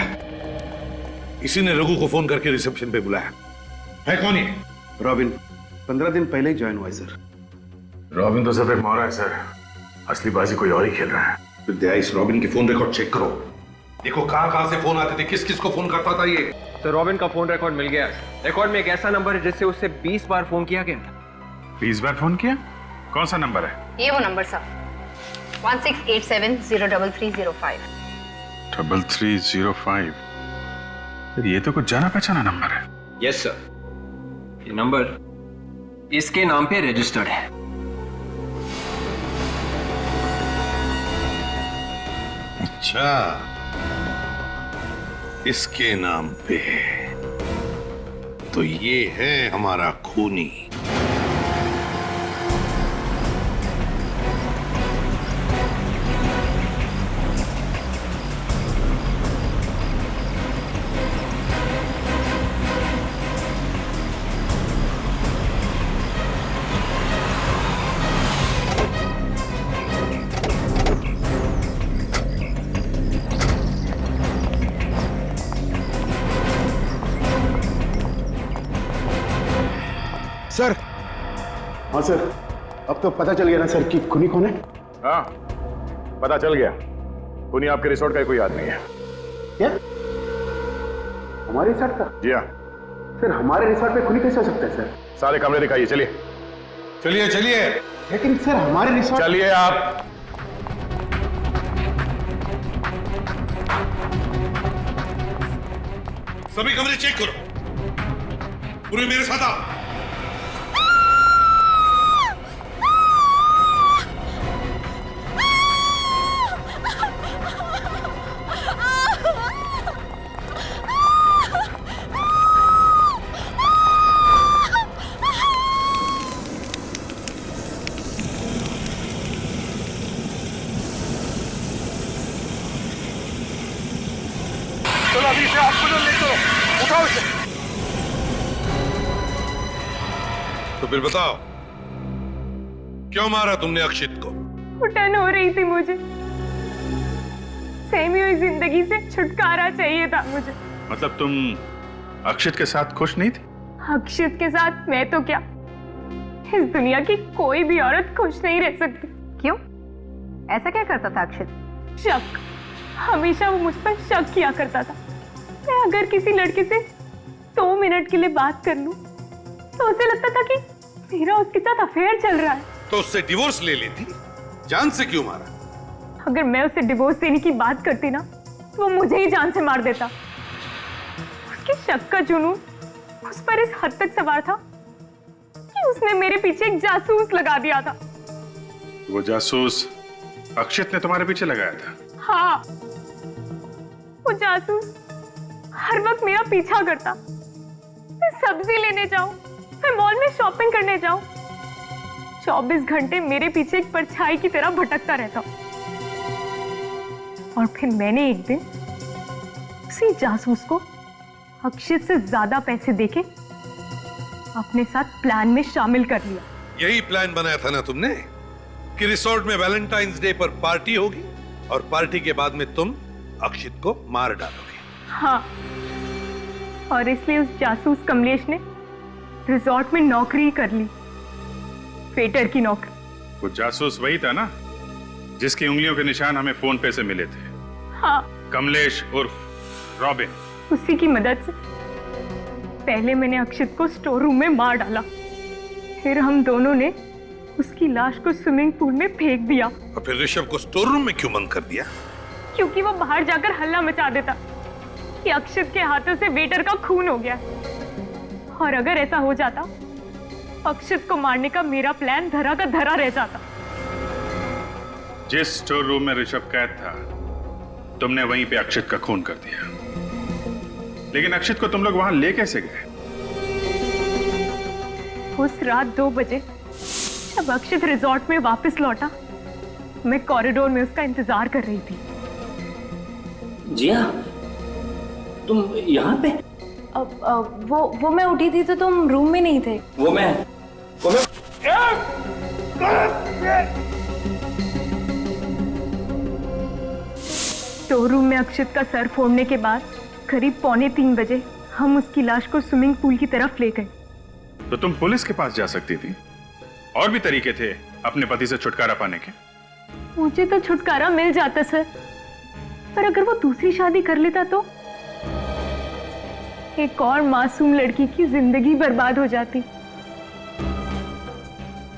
इसी ने रघु को फोन करके रिसेप्शन पे बुलाया है। कौन ये? रॉबिन 15 दिन पहले ही ज्वाइन हुआ है सर। रॉबिन तो सिर्फ एक मोहरा है सर, असली बाजी कोई और ही खेल रहा है। फिर दया, इस रॉबिन की फोन रिकॉर्ड चेक करो, देखो कहां कहां से फोन आते थे, किस किस को फोन करता था ये। तो रॉबिन का फोन रिकॉर्ड मिल गया। रिकॉर्ड में एक ऐसा नंबर है जिससे उससे 20 बार फोन किया गया था। 20 बार फोन किया? कौन सा नंबर है? ये वो नंबर सर 1687033305। 3305। ये तो कुछ जाना पहचाना नंबर है। यस सर, ये नंबर इसके नाम पे रजिस्टर्ड है। अच्छा, इसके नाम पे, तो ये है हमारा खूनी। सर। हाँ सर, अब तो पता चल गया ना सर कि खूनी कौन है? हाँ, पता चल गया। खूनी आपके रिसोर्ट का कोई आदमी है। क्या? हमारे रिसोर्ट का? जी हाँ। सर, हमारे रिसोर्ट पे खूनी कैसे हो सकता है सर? सारे कमरे दिखाइए, चलिए चलिए चलिए। लेकिन सर हमारे रिसोर्ट, चलिए आप। सभी कमरे चेक करो, पूरे मेरे साथ आओ। चलो अभी से हॉस्पिटल ले चलो, उठाओ इसे। तो फिर बताओ, क्यों मारा तुमने अक्षित को? घुटन हो रही थी मुझे, सहमी हुई जिंदगी से छुटकारा चाहिए था मुझे। मतलब तुम अक्षित के साथ खुश नहीं थी? अक्षित के साथ मैं तो क्या, इस दुनिया की कोई भी औरत खुश नहीं रह सकती। क्यों? ऐसा क्या करता था अक्षित? शक, हमेशा वो मुझ पर शक किया करता था। मैं अगर किसी लड़के से 2 मिनट के लिए बात कर लूं, तो उसे लगता था कि मेरा उसके साथ अफेयर चल रहा है। तो उससे डिवोर्स ले लेती, जान से क्यों मारा? अगर मैं उसे डिवोर्स देने की बात करती ना, तो वो मुझे ही जान से मार देता। उसके शक का जुनून उस पर इस हद तक सवार था कि उसने मेरे पीछे एक जासूस लगा दिया था। वो जासूस अक्षित ने तुम्हारे पीछे लगाया था? हाँ, वो जासूस हर वक्त मेरा पीछा करता। मैं सब्जी लेने जाऊं, मैं मॉल में शॉपिंग करने जाऊं, 24 घंटे मेरे पीछे एक परछाई की तरह भटकता रहता। और फिर मैंने एक दिन उसी जासूस को अक्षित से ज्यादा पैसे देके अपने साथ प्लान में शामिल कर लिया। यही प्लान बनाया था ना तुमने कि रिसोर्ट में वैलेंटाइंस डे पर पार्टी होगी और पार्टी के बाद में तुम अक्षित को मार डालोगे। हाँ, और इसलिए उस जासूस कमलेश ने रिसोर्ट में नौकरी कर ली, वेटर की नौकरी। वो जासूस वही था ना जिसकी उंगलियों के निशान हमें फोन पे से मिले थे? हाँ, कमलेश उर्फ रॉबिन। उसी की मदद से पहले मैंने अक्षित को स्टोर रूम में मार डाला, फिर हम दोनों ने उसकी लाश को स्विमिंग पूल में फेंक दिया। और फिर ऋषभ को स्टोर रूम में क्यों बंद कर दिया? क्योंकि वो बाहर जाकर हल्ला मचा देता कि अक्षित के हाथों से वेटर का खून हो गया, और अगर ऐसा हो जाता अक्षित को मारने का मेरा प्लान धरा का धरा रह जाता। जिस स्टोर रूम में ऋषभ कैद था तुमने वहीं पे अक्षित का खून कर दिया, लेकिन अक्षित को तुम लोग वहां ले कैसे गए? उस रात 2 बजे जब अक्षित रिजॉर्ट में वापस लौटा, मैं कॉरिडोर में उसका इंतजार कर रही थी। जिया, तुम यहाँ पे? वो मैं उठी थी तो तुम रूम में नहीं थे। वो मैं स्टोर रूम में अक्षित का सर फोड़ने के बाद करीब 2:45 बजे हम उसकी लाश को स्विमिंग पूल की तरफ ले गए। तो तुम पुलिस के पास जा सकती थी, और भी तरीके थे अपने पति से छुटकारा पाने के। मुझे तो छुटकारा मिल जाता सर, पर अगर वो दूसरी शादी कर लेता तो एक और मासूम लड़की की जिंदगी बर्बाद हो जाती।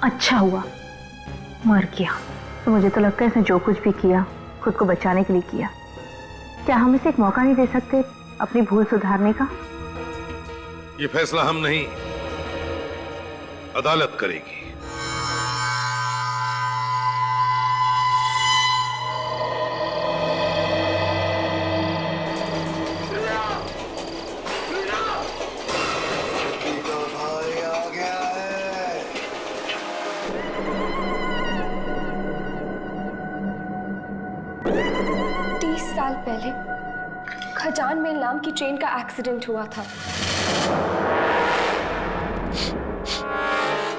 अच्छा हुआ मर गया। तो मुझे तो लगता है इसने जो कुछ भी किया खुद को बचाने के लिए किया। क्या हम इसे एक मौका नहीं दे सकते अपनी भूल सुधारने का? ये फैसला हम नहीं, अदालत करेगी। साल पहले खजान में नाम की ट्रेन का एक्सीडेंट हुआ था।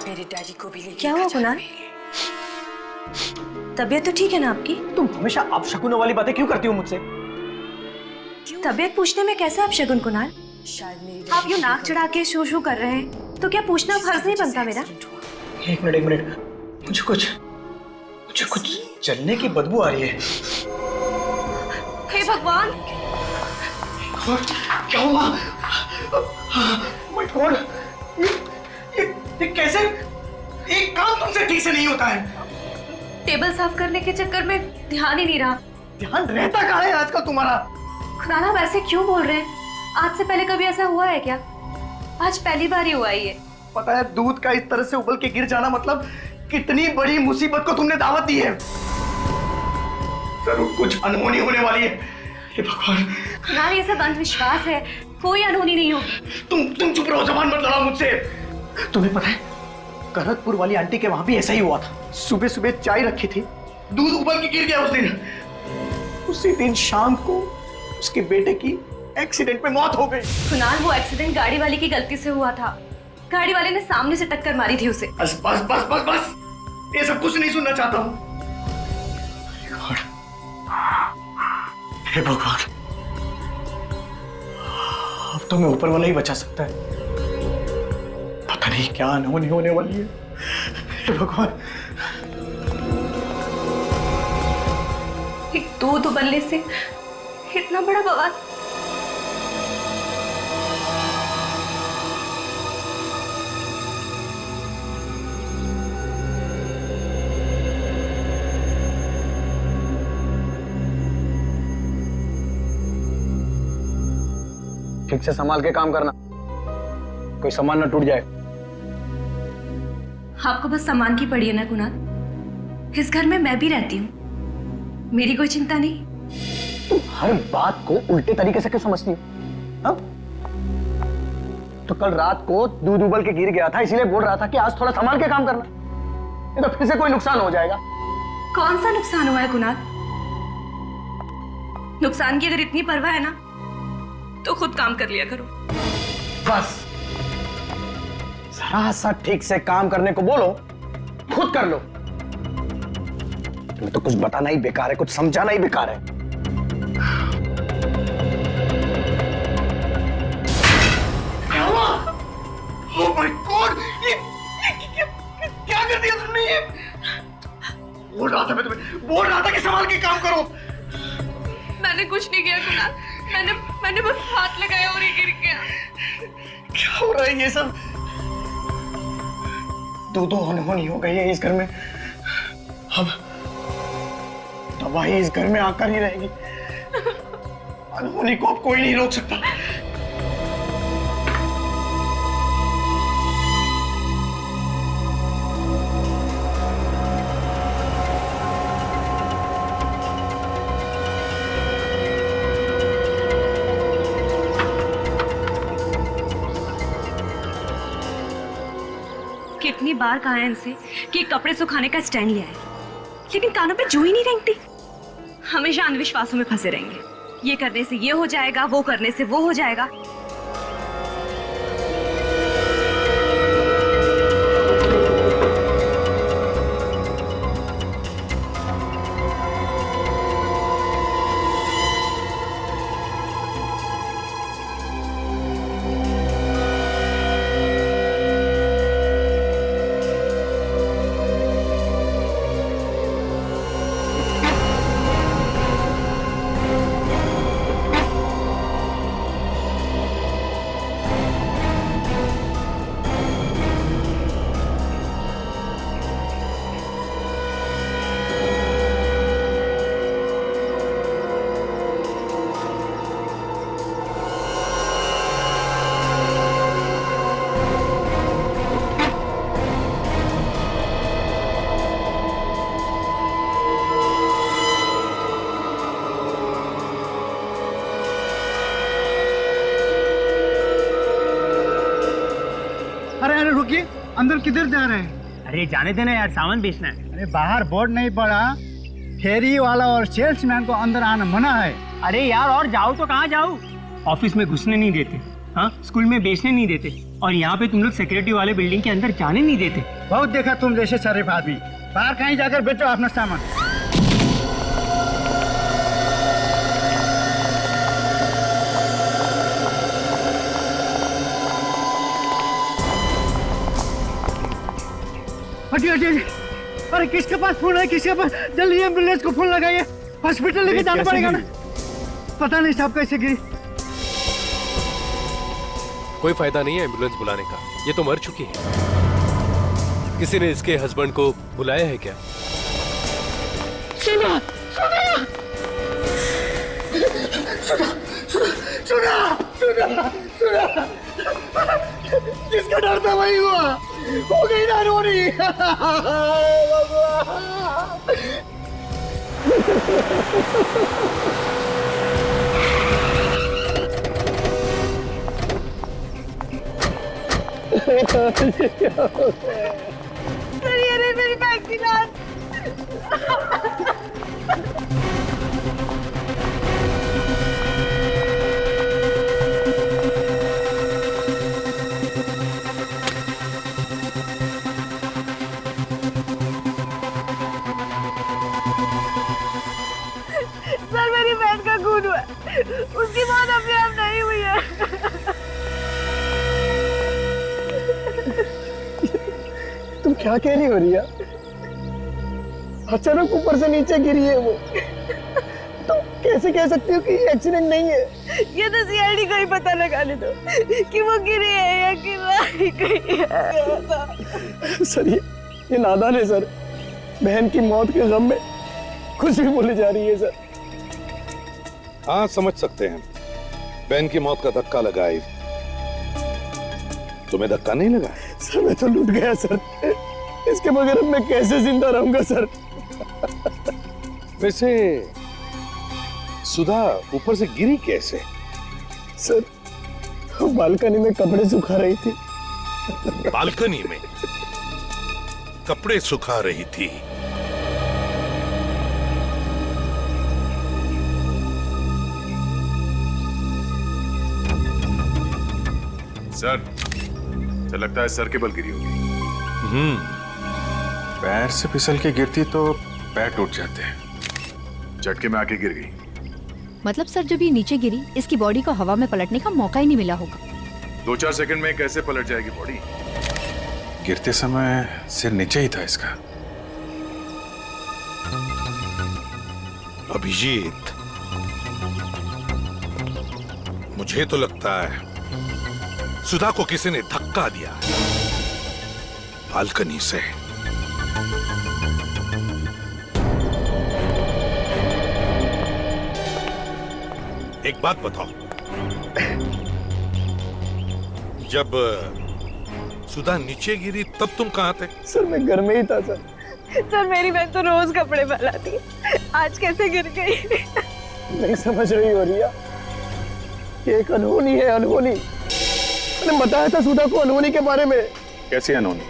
मेरे डैडी को भी क्या हुआ कुणाल? तबीयत तो ठीक है ना आपकी? तुम हमेशा अपशकुनों वाली बातें क्यों करती हो मुझसे? तबीयत पूछने में कैसा अपशकुन कुणाल? आप यूं नाक चढ़ा के शू शू कर रहे हैं तो क्या पूछना फर्ज नहीं बनता मेरा? एक मिनट, मुझे कुछ जलने की बदबू आ रही है। हे भगवान! क्या हुआ? My God! ये कैसे? एक काम तुमसे ठीक से नहीं होता है। टेबल साफ करने के चक्कर में ध्यान ही नहीं रहा। ध्यान रहता कहाँ है आजकल तुम्हारा? खुदा आप ऐसे क्यों बोल रहे हैं? आज से पहले कभी ऐसा हुआ है क्या? आज पहली बार ही हुआ ही है। पता है दूध का इस तरह से उबल के गिर जाना मतलब कितनी बड़ी मुसीबत को तुमने दावत दी है। जरूर कुछ अनहोनी होने वाली है। हे भगवान! खुदा ये सब अंधविश्वास है, कोई अनहोनी नहीं होगी। तुम चुप रहो, जबान मत लड़ाओ मुझसे। तुम्हें पता है करतपुर वाली आंटी के वहां भी ऐसा ही हुआ था। सुबह सुबह चाय रखी थी, दूध उबल के गिर गया उस दिन। उसी दिन शाम को उसके बेटे की एक्सीडेंट में मौत हो गई। कुणाल वो एक्सीडेंट गाड़ी वाले की गलती से हुआ था। गाड़ी वाले ने सामने से टक्कर मारी थी उसे। बस बस बस बस बस, ये सब कुछ नहीं सुनना चाहता हूँ। हे भगवान, अब तो मैं ऊपर वाला ही बचा सकता है। पता नहीं क्या अनहोनी होने वाली है। हे भगवान! एक दूध उबलने से इतना बड़ा बवाल। ठीक से संभाल के काम करना, कोई सामान ना टूट जाए। आपको बस सामान की पड़ी है ना कुणाल? इस घर में मैं भी रहती हूँ, मेरी कोई चिंता नहीं। तुम हर बात को उल्टे तरीके से क्यों समझती हो? हाँ? तो कल रात को दूध उबल के गिर गया था, इसीलिए बोल रहा था कि आज थोड़ा संभाल के काम करना, नहीं तो फिर से कोई नुकसान हो जाएगा। कौन सा नुकसान हुआ है कुणाल? नुकसान की अगर इतनी परवाह है ना तो खुद काम कर लिया करो। बस जरा सा ठीक से काम करने को बोलो, खुद कर लो। तुम्हें तो कुछ बताना ही बेकार है, कुछ समझाना ही बेकार है। Oh my God! ये क्या कर दिया तुमने? ये बोल रहा था मैं तुम्हें, बोल रहा था कि संभाल के काम करो। मैंने कुछ नहीं किया कुणाल, मैंने बस हाथ लगाया और ये गिर गया। क्या हो रहा है ये सब? दो अनहोनी हो गई है इस घर में। अब तबाही इस घर में आकर ही रहेगी। अनहोनी को अब कोई नहीं रोक सकता। कितनी बार कहा है इनसे कि कपड़े सुखाने का स्टैंड लिया है, लेकिन कानों पे जू ही नहीं रेंगती। हमेशा अंधविश्वासों में फंसे रहेंगे। ये करने से ये हो जाएगा, वो करने से वो हो जाएगा। अरे रुकिए, अंदर किधर जा रहे हैं? अरे जाने देना यार, सामान बेचना है। अरे बाहर बोर्ड नहीं पड़ा, फेरी वाला और सेल्समैन को अंदर आना मना है। अरे यार और जाओ तो कहाँ जाओ? ऑफिस में घुसने नहीं देते, हाँ स्कूल में बेचने नहीं देते, और यहाँ पे तुम लोग सिक्योरिटी वाले बिल्डिंग के अंदर जाने नहीं देते। बहुत देखा तुम जैसे शरीफ आदमी। बाहर कहीं जाकर बेचो अपना सामान। हटिए हटिए। अरे किसके पास फोन है, किसके पास? जल्दी एम्बुलेंस को फोन लगाइए, हॉस्पिटल लेके जाना पड़ेगा ना। पता नहीं साहब कैसे गिरी। कोई फायदा नहीं है एम्बुलेंस बुलाने का, ये तो मर चुकी है। किसी ने इसके हस्बैंड को बुलाया है क्या? सुना सुना सुना सुना, जिसका डर था वही हुआ, हो गई ना रोनी। सर ये रही मेरी बैग की लाश। सर मेरी बहन का खून हुआ, उसकी मौत अपने आप नहीं हुई है। तुम क्या कह रही हो रिया? अचानक ऊपर से नीचे गिरी है वो, तो कैसे कह सकती हो कि एक्सीडेंट नहीं है? ये तो सीआईडी को ही पता लगाने दो कि वो गिरी है या गिरी गई है। सर ये नादान है सर। बहन की मौत के गम में कुछ भी बोले जा रही है सर। हाँ समझ सकते हैं, बहन की मौत का धक्का लगा है। तुम्हें धक्का नहीं लगा? सर मैं तो लूट गया सर, इसके बगैर मैं कैसे जिंदा रहूंगा सर? वैसे सुधा ऊपर से गिरी कैसे? सर बालकनी में कपड़े सुखा रही थी। बालकनी में कपड़े सुखा रही थी? सर, तो लगता है सर के बल गिरी होगी। पैर से फिसल के गिरती तो पैर टूट जाते हैं, झटके में आके गिर गई। मतलब सर जब ये नीचे गिरी इसकी बॉडी को हवा में पलटने का मौका ही नहीं मिला होगा। 2-4 सेकंड में कैसे पलट जाएगी बॉडी? गिरते समय सिर नीचे ही था इसका। अभिजीत, मुझे तो लगता है सुधा को किसी ने धक्का दिया बालकनी से। एक बात बताओ, जब सुधा नीचे गिरी तब तुम कहां थे? सर मैं घर में ही था सर। सर मेरी बहन तो रोज कपड़े फैलाती है, आज कैसे गिर गई? नहीं समझ रही हो रिया, ये एक अनहोनी है, अनहोनी। मैंने बताया था सुधा को अनहोनी के बारे में। कैसी अनहोनी?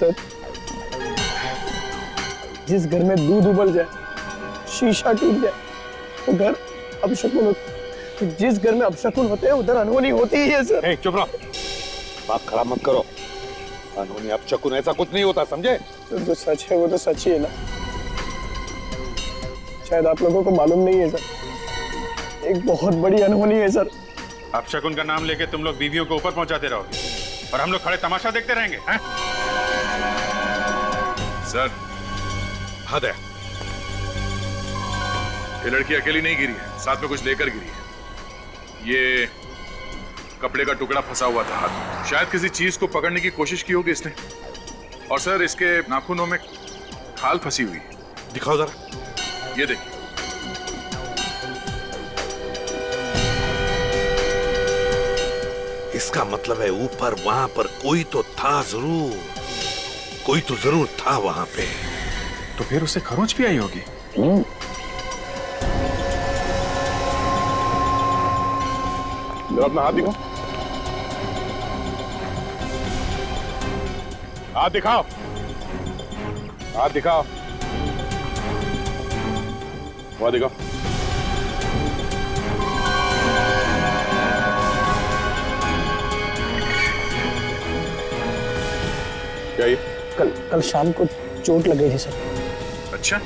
सर, जिस घर में दूध उबल जाए, शीशा टूट जाए, तो घर अपशकुन होता। जिस घर में अपशकुन होते हैं उधर अनहोनी होती ही है सर। चुप रहो, बात खराब मत करो। अनहोनी अपशकुन ऐसा कुछ नहीं होता, समझे? सर जो सच है वो तो सच ही है ना। शायद आप लोगों को मालूम नहीं है सर, एक बहुत बड़ी अनहोनी है सर। अपशकुन का नाम लेके तुम लोग बीवियों को ऊपर पहुंचाते रहोगे और हम लोग खड़े तमाशा देखते रहेंगे, हैं? सर, हद है। ये लड़की अकेली नहीं गिरी है, साथ में कुछ लेकर गिरी है। ये कपड़े का टुकड़ा फंसा हुआ था हाथ में, शायद किसी चीज को पकड़ने की कोशिश की होगी इसने। और सर, इसके नाखूनों में खाल फंसी हुई है। दिखाओ जरा। ये देखिए। इसका मतलब है ऊपर वहां पर कोई तो था जरूर, कोई तो जरूर था वहां पे। तो फिर उसे खरोंच भी आई होगी। अपना हाथ दिखाओ, हाथ दिखाओ, हाथ दिखाओ, वहां दिखाओ। क्या ये? कल शाम को चोट लग गई थी सर। अच्छा,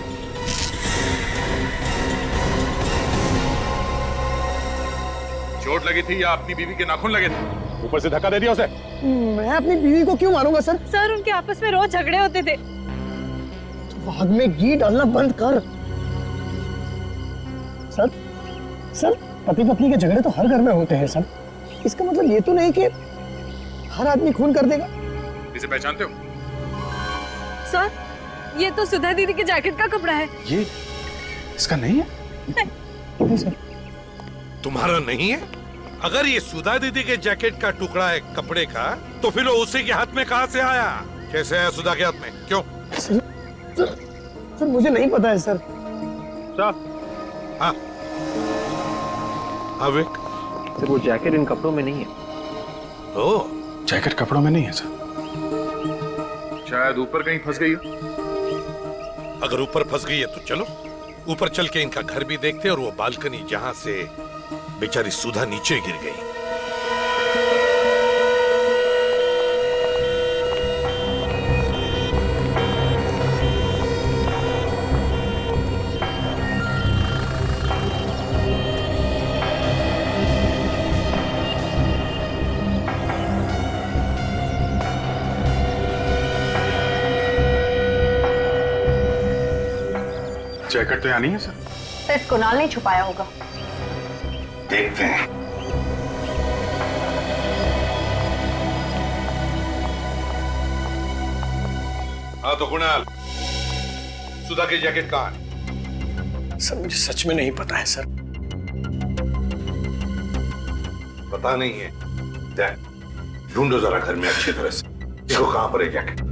चोट लगी थी या अपनी बीवी के नाखून लगे थे? ऊपर से धक्का दे दिया उसे। मैं अपनी बीवी को क्यों मारूंगा सर? सर उनके आपस में रोज झगड़े होते थे। आग में घी डालना बंद कर। सर पति पत्नी के झगड़े तो हर घर में होते हैं सर। इसका मतलब ये तो नहीं कि हर आदमी खून कर देगा। इसे पहचानते हो? सर, ये तो सुधा दीदी के जैकेट का कपड़ा है। ये इसका नहीं है? नहीं सर। तुम्हारा नहीं है? अगर ये सुधा दीदी के जैकेट का टुकड़ा है कपड़े का, तो फिर वो उसी के हाथ में कहां से आया? कैसे आया सुधा के हाथ में? क्यों? सर मुझे नहीं पता है सर। हाँ विक, सर वो जैकेट इन कपड़ों में नहीं है। ओह, जैकेट कपड़ों में नहीं है सर। शायद ऊपर कहीं फंस गई हो। अगर ऊपर फंस गई है तो चलो ऊपर चल के इनका घर भी देखते और वो बालकनी जहां से बेचारी सुधा नीचे गिर गई। जैकेट तो यहाँ नहीं है सर। तो इस कुणाल ने छुपाया होगा। देखते हैं। हाँ तो कुणाल, सुधा की जैकेट कहाँ है? सर मुझे सच में नहीं पता है सर। पता नहीं है? ढूंढो जरा घर में अच्छी तरह से, देखो कहां पर है जैकेट।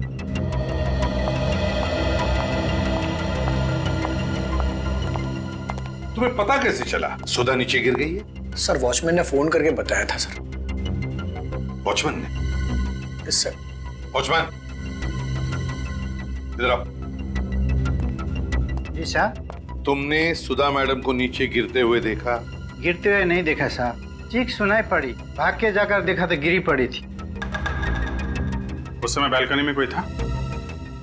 तुम्हें पता कैसे चला सुधा नीचे गिर गई है? सर वॉचमैन ने फोन करके बताया था सर। वॉचमैन ने? Yes sir. वॉचमैन इधर आओ। जी सर। तुमने सुधा मैडम को नीचे गिरते हुए देखा? गिरते हुए नहीं देखा सर, चीख सुनाई पड़ी, भाग के जाकर देखा तो गिरी पड़ी थी। उस समय बालकनी में कोई था?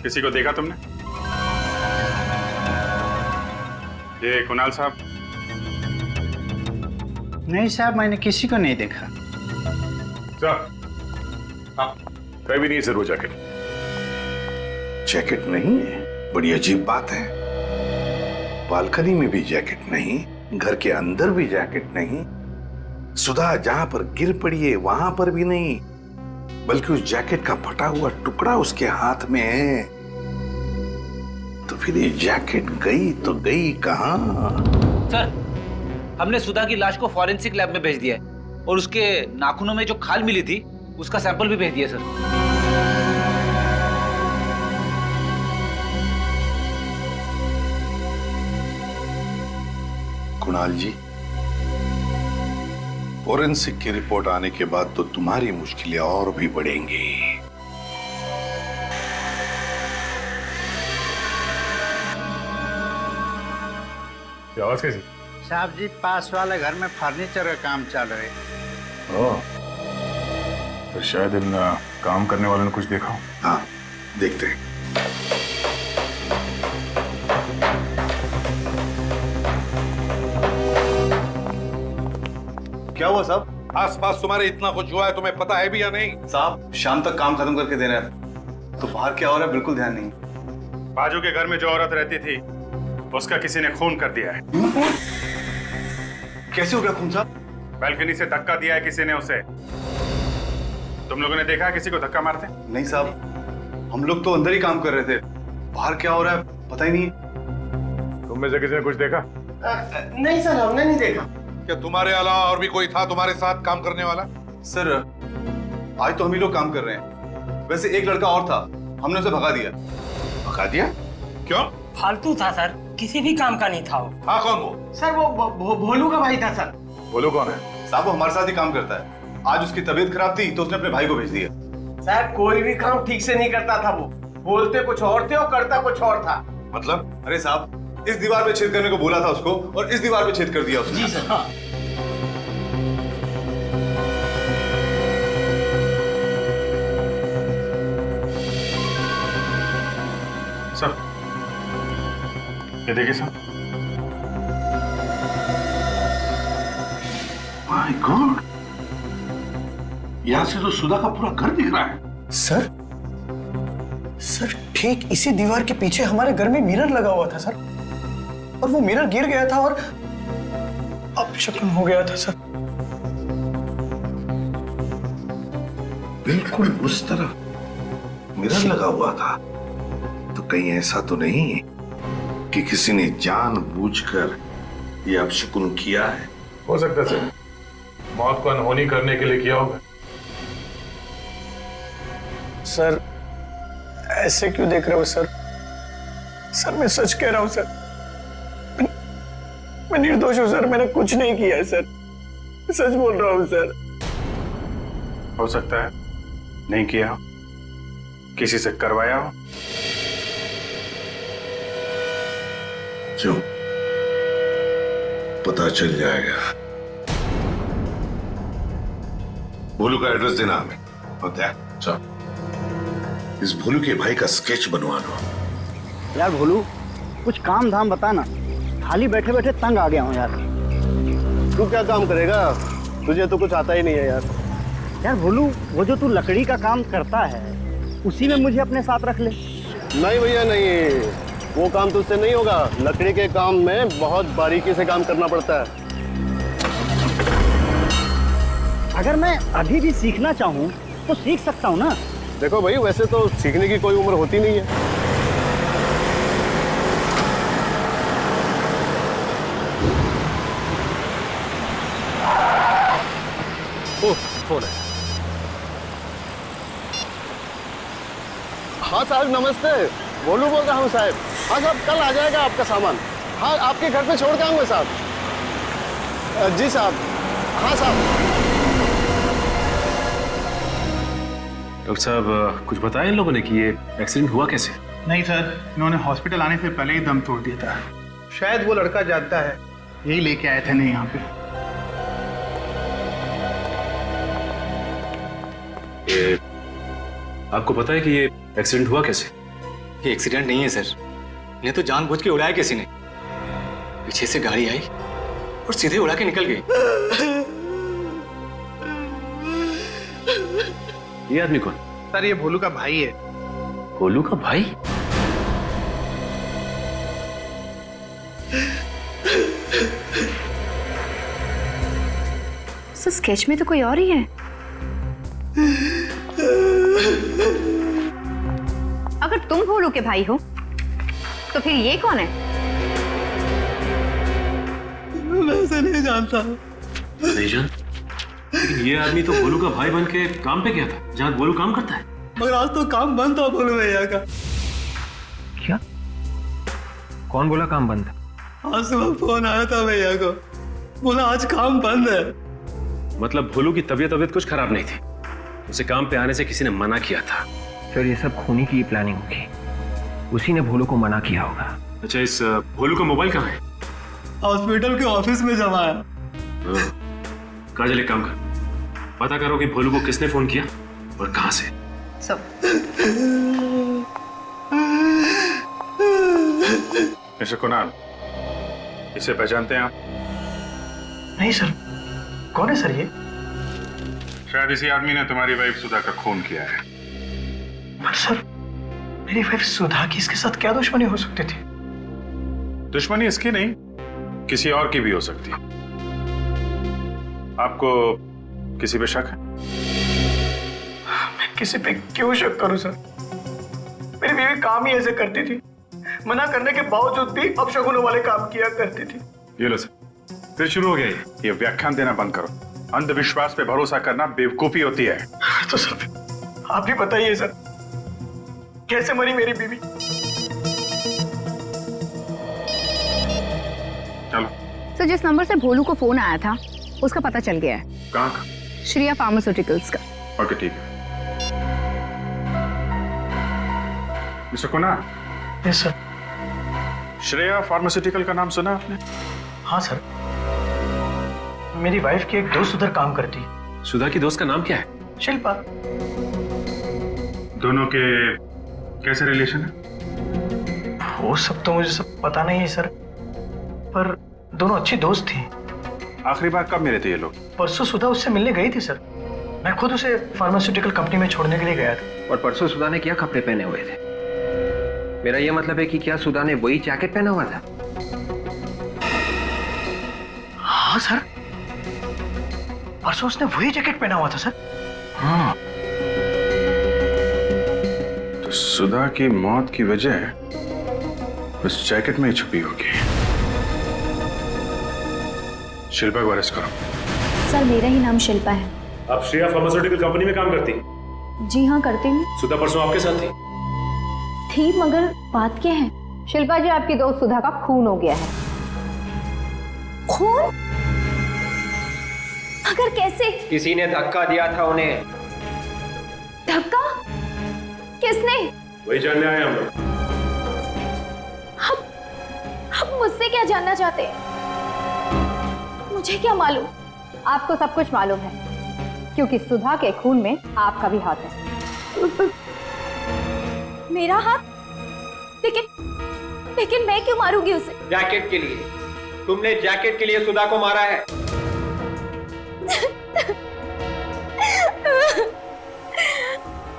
किसी को देखा तुमने? ये कुणाल साहब? नहीं साहब, मैंने किसी को नहीं देखा। हाँ, कहीं भी नहीं सर वो जैकेट। जैकेट नहीं है? बड़ी अजीब बात है। बालकनी में भी जैकेट नहीं, घर के अंदर भी जैकेट नहीं, सुधा जहां पर गिर पड़ी है वहां पर भी नहीं, बल्कि उस जैकेट का फटा हुआ टुकड़ा उसके हाथ में है। तो फिर ये जैकेट गई तो गई कहां? सर, हमने सुधा की लाश को फॉरेंसिक लैब में भेज दिया है और उसके नाखूनों में जो खाल मिली थी उसका सैंपल भी भेज दिया सर। कुणाल जी, फॉरेंसिक की रिपोर्ट आने के बाद तो तुम्हारी मुश्किलें और भी बढ़ेंगी। आवाज कैसी? साहब जी, पास वाले घर में फर्नीचर का काम चल रहा है। ओह, तो शायद इन काम करने वालों ने कुछ देखा हो। हाँ, देखते हैं। क्या हुआ साहब? आसपास तुम्हारे इतना कुछ हुआ है, तुम्हें पता है भी या नहीं? साहब, शाम तक काम खत्म करके देना है, तो बाहर क्या हो रहा है बिल्कुल ध्यान नहीं। बाजू के घर में जो औरत रहती थी उसका किसी ने खून कर दिया है। कैसे हो गया खून साहब? बालकनी से धक्का दिया है किसी ने उसे। तुम लोगों ने देखा है किसी को धक्का मारते? नहीं साहब, हम लोग तो अंदर ही काम कर रहे थे, बाहर क्या हो रहा है पता ही नहीं। तुम में से किसी ने कुछ देखा? नहीं सर, हमने नहीं देखा। क्या तुम्हारे अलावा और भी कोई था तुम्हारे साथ काम करने वाला? सर, आज तो हम ही लोग काम कर रहे हैं, वैसे एक लड़का और था, हमने उसे भगा दिया। भगा दिया? क्यों? फालतू था सर, किसी भी काम का नहीं था वो। हाँ, कौन वो? सर वो भोलू का भाई था सर। भोलू कौन है? साहब, वो हमारे साथ ही काम करता है। आज उसकी तबीयत खराब थी तो उसने अपने भाई को भेज दिया। सर, कोई भी काम ठीक से नहीं करता था वो, बोलते कुछ और थे और करता कुछ और था। मतलब? अरे साहब, इस दीवार पे छेद करने को बोला था उसको और इस दीवार पे छेद कर दिया उसने। जी सर। हाँ। सर, ये देखिए सर। माय गॉड, यहां से तो सुधा का पूरा घर दिख रहा है। सर, ठीक इसी दीवार के पीछे हमारे घर में मिरर लगा हुआ था सर, और वो मिरर गिर गया था और अपशकुन हो गया था सर। बिल्कुल उस तरफ मिरर लगा हुआ था। तो कहीं ऐसा तो नहीं कि किसी ने जानबूझकर यह अपशकुन किया है? हो सकता है सर, मौत को अनहोनी करने के लिए किया होगा। सर, ऐसे क्यों देख रहे हो सर? सर, मैं सच कह रहा हूं सर, मैं निर्दोष हूं सर, मैंने कुछ नहीं किया है सर, सच बोल रहा हूं सर। हो सकता है नहीं किया हो, किसी से करवाया हो। जो पता चल जाएगा। भोलू का एड्रेस देना हमें। होता है इस भोलू के भाई का स्केच बनवा लो। यार भोलू, कुछ काम धाम बता ना, खाली बैठे बैठे तंग आ गया हूँ यार। तू क्या काम करेगा? तुझे तो कुछ आता ही नहीं है यार। यार भोलू, वो जो तू लकड़ी का काम करता है उसी में मुझे अपने साथ रख ले। नहीं भैया नहीं, वो काम तुझसे नहीं होगा। लकड़ी के काम में बहुत बारीकी से काम करना पड़ता है। अगर मैं अभी भी सीखना चाहूँ तो सीख सकता हूँ ना? देखो भाई, वैसे तो सीखने की कोई उम्र होती नहीं है। ओह, फोन है। हाँ साहब, नमस्ते। भोलू बोल रहा हूँ साहब। हाँ साहब, कल आ जाएगा आपका सामान। हाँ, आपके घर पे छोड़ के आऊंगा साहब। जी साहब। हाँ साहब। डॉक्टर साहब, कुछ बताया इन लोगों ने कि ये एक्सीडेंट हुआ कैसे? नहीं सर, इन्होंने हॉस्पिटल आने से पहले ही दम तोड़ दिया था। शायद वो लड़का जानता है, यही लेके आए थे नहीं यहाँ पे। ये आपको पता है कि ये एक्सीडेंट हुआ कैसे? ये एक्सीडेंट नहीं है सर, इन्हें तो जानबूझ के उड़ाया किसी ने। पीछे से गाड़ी आई और सीधे उड़ा के निकल गई। ये आदमी कौन? सर ये भोलू का भाई है। भोलू का भाई? सर स्केच में तो कोई और ही है। अगर तुम भोलू के भाई हो तो फिर ये कौन है? मैं इसे नहीं जानता। नहीं जान? लेकिन ये आदमी तो भोलू का भाई बन के काम पे गया था जहाँ भोलू काम करता है। मगर आज तो काम बंद था भोलू भैया का। क्या? कौन बोला काम बंद था? आज सुबह फोन आया था भैया को, बोला आज काम बंद है। मतलब भोलू की तबीयत कुछ खराब नहीं थी, उसे काम पे आने से किसी ने मना किया था। सर ये सब खूनी की प्लानिंग होगी, उसी ने भोलू को मना किया होगा। अच्छा, इस भोलू का मोबाइल कहाँ है? हॉस्पिटल के ऑफिस में जमा है। काजल एक काम कर, पता करो कि भोलू को किसने फोन किया और कहां से। सब मिस्टर कुणाल, इसे पहचानते हैं आप? नहीं सर, कौन है सर ये? शायद इसी आदमी ने तुम्हारी वाइफ सुधा का खून किया है। पर सर मेरी वाइफ सुधा की इसके साथ क्या दुश्मनी हो सकती थी? दुश्मनी इसकी नहीं, किसी और की भी हो सकती है। आपको किसी पे शक है? मैं किसी पे क्यों शक करूं सर? मेरी बीवी काम ही ऐसे करती थी, मना करने के बावजूद भी अपशगुनों वाले काम किया करती थी। ये लो सर, फिर शुरू हो गया ये व्याख्यान देना बंद करो। अंधविश्वास पे भरोसा करना बेवकूफी होती है। तो सर आप ही बताइए सर, कैसे मरी मेरी बीवी? चलो। सर जिस नंबर से भोलू को फोन आया था उसका पता चल गया है। कहाँ का? श्रेया फार्मास्यूटिकल्स का। ओके ठीक है। Mister Kunal. Yes sir. Shreya pharmaceutical का नाम सुना आपने? हाँ सर, मेरी वाइफ की एक दोस्त उधर काम करती है। सुधा की दोस्त का नाम क्या है? शिल्पा। दोनों के कैसे रिलेशन है? वो सब तो मुझे सब पता नहीं है सर, पर दोनों अच्छी दोस्त थी। आखिरी बार कब मिले थे ये लोग? परसों सुधा उससे मिलने गई थी सर, मैं खुद उसे फार्मास्यूटिकल कंपनी में छोड़ने के लिए गया था। और परसों सुधा ने क्या कपड़े पहने हुए थे? मेरा यह मतलब है कि क्या सुधा ने वही जैकेट पहना हुआ था? हाँ सर, परसों उसने वही जैकेट पहना हुआ था सर। हाँ, तो सुधा की मौत की वजह उस जैकेट में ही छुपी होगी। शिल्पा को अरेस्ट करो। सर मेरा ही नाम शिल्पा है। आप श्रेया फार्मास्यूटिकल कंपनी में काम करती? जी हाँ करती हूँ। सुधा परसों आपके साथ थी? थी, मगर बात क्या है? शिल्पा जी आपकी दोस्त सुधा का खून हो गया है। खून? मगर कैसे? किसी ने धक्का दिया था उन्हें। धक्का? किसने? वही जानने आए हम लोग। आप मुझसे क्या जानना चाहते हैं? मुझे क्या मालूम? आपको सब कुछ मालूम है, क्योंकि सुधा के खून में आपका भी हाथ है। मेरा हाथ? लेकिन मैं क्यों मारूंगी उसे? जैकेट के लिए। तुमने जैकेट के लिए सुधा को मारा है।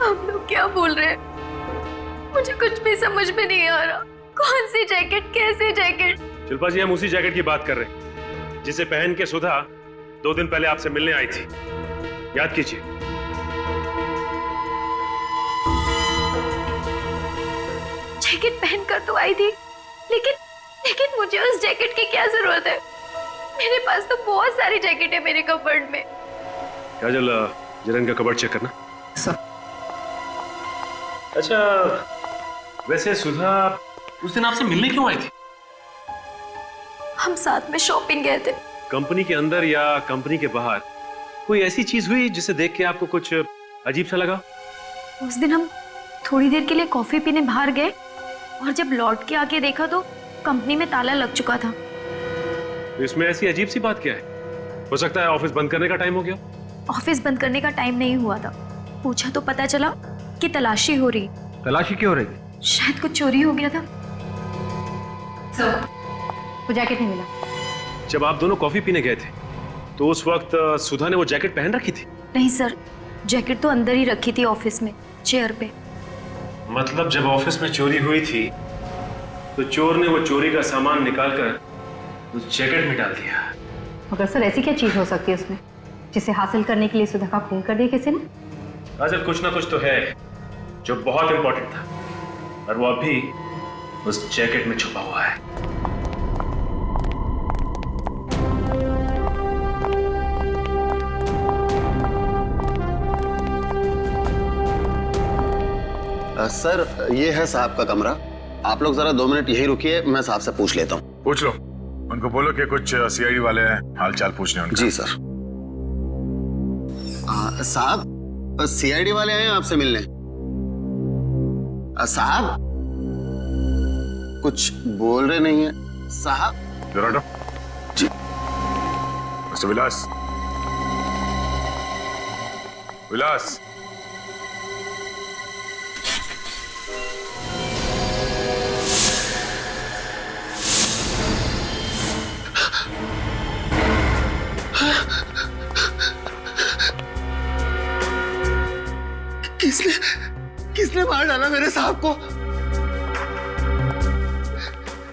आप लोग क्या बोल रहे हैं? मुझे कुछ भी समझ में नहीं आ रहा। कौन सी जैकेट, कैसे जैकेट? शिल्पा जी, हम उसी जैकेट की बात कर रहे हैं जिसे पहन के सुधा 2 दिन पहले आपसे मिलने आई थी। याद कीजिए। जैकेट पहनकर तो आई थी, लेकिन मुझे उस जैकेट की क्या जरूरत है? मेरे पास तो बहुत सारी जैकेट है मेरे कपबोर्ड में। काजल, जरा इनका कबर्ड चेक करना। अच्छा, वैसे सुधा उस दिन आपसे मिलने क्यों आई थी? हम साथ में शॉपिंग गए थे। कंपनी के अंदर या कंपनी के बाहर कोई ऐसी चीज हुई जिसे देख के आपको कुछ अजीब सा लगा? उस दिन हम थोड़ी देर के लिए कॉफी पीने बाहर गए और जब लौट के आके देखा तो कंपनी में ताला लग चुका था। तो इसमें ऐसी अजीब सी बात क्या है? हो सकता है ऑफिस बंद करने का टाइम हो गया। ऑफिस बंद करने का टाइम नहीं हुआ था, पूछा तो पता चला कि तलाशी हो रही। तलाशी क्यों हो रही? शायद कुछ चोरी हो गया था। वो जैकेट नहीं मिला। जब आप दोनों कॉफी पीने गए थे तो उस वक्त सुधा ने वो जैकेट पहन रखी थी? नहीं सर, जैकेट तो अंदर ही रखी थी ऑफिस में, चेयर पे। मतलब जब ऑफिस में चोरी हुई थी तो चोर ने वो चोरी का सामान निकालकर उस जैकेट में डाल दिया। मगर सर ऐसी क्या चीज हो सकती है उसमें जिसे हासिल करने के लिए सुधा का खून कर दिया किसी ने? काजल, कुछ ना कुछ तो है जो बहुत इंपॉर्टेंट था और वो अभी उस जैकेट में छुपा हुआ है। सर, ये है साहब का कमरा। आप लोग जरा 2 मिनट यही रुकिए, मैं साहब से पूछ लेता हूँ। पूछ लो, उनको बोलो कि कुछ सीआईडी वाले हाल चाल पूछने उनका। जी सर। साहब, सीआईडी वाले आए हैं आपसे मिलने। साहब कुछ बोल रहे नहीं है साहब। जरा हटो। जी। मिस्टर विलास, विलास, किसने मार डाला मेरे साहब को?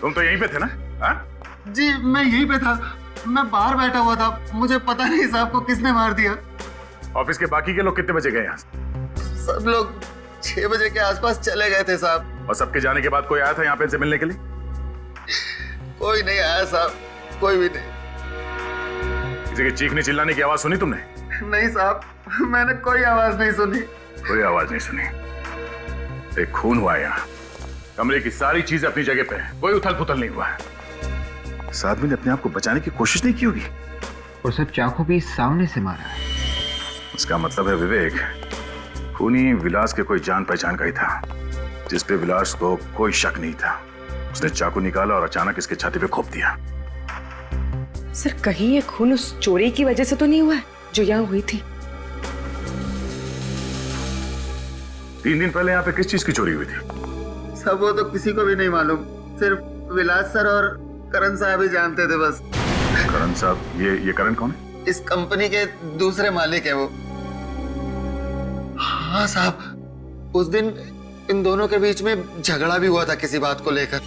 तुम तो यहीं पे थे ना? हाँ? जी मैं यहीं पे था, मैं बाहर बैठा हुआ था, मुझे पता नहीं साहब को किसने मार दिया। ऑफिस के बाकी के लोग कितने बजे गए यहाँ? सब लोग 6 बजे के आसपास चले गए थे साहब। और सबके जाने के बाद कोई आया था यहाँ पे इनसे मिलने के लिए? कोई नहीं आया साहब, कोई भी नहीं। किसी के चीखने चिल्लाने की आवाज सुनी तुमने? नहीं साहब, मैंने कोई आवाज नहीं सुनी। कोई आवाज नहीं सुनी। एक खून हुआ है यहाँ। कमरे की सारी चीजें अपनी जगह पे है, कोई उथल पुथल नहीं हुआ है। इस आदमी ने अपने आप को बचाने की कोशिश नहीं की होगी। और सब चाकू भी सामने से मारा है। इसका मतलब है विवेक, खूनी विलास के कोई जान पहचान का ही था, जिसपे विलास को कोई शक नहीं था। उसने चाकू निकाला और अचानक इसके छाती पे घोंप दिया। सर कहीं ये खून उस चोरी की वजह से तो नहीं हुआ है जो यहाँ हुई थी? 3 दिन पहले यहाँ पे किस चीज की चोरी हुई थी? सब वो तो किसी को भी नहीं मालूम, सिर्फ विलास सर और करण साहब ही जानते थे बस। करण साहब? ये करण कौन है? इस कंपनी के दूसरे मालिक है वो। हाँ साहब, उस दिन इन दोनों के बीच में झगड़ा भी हुआ था किसी बात को लेकर।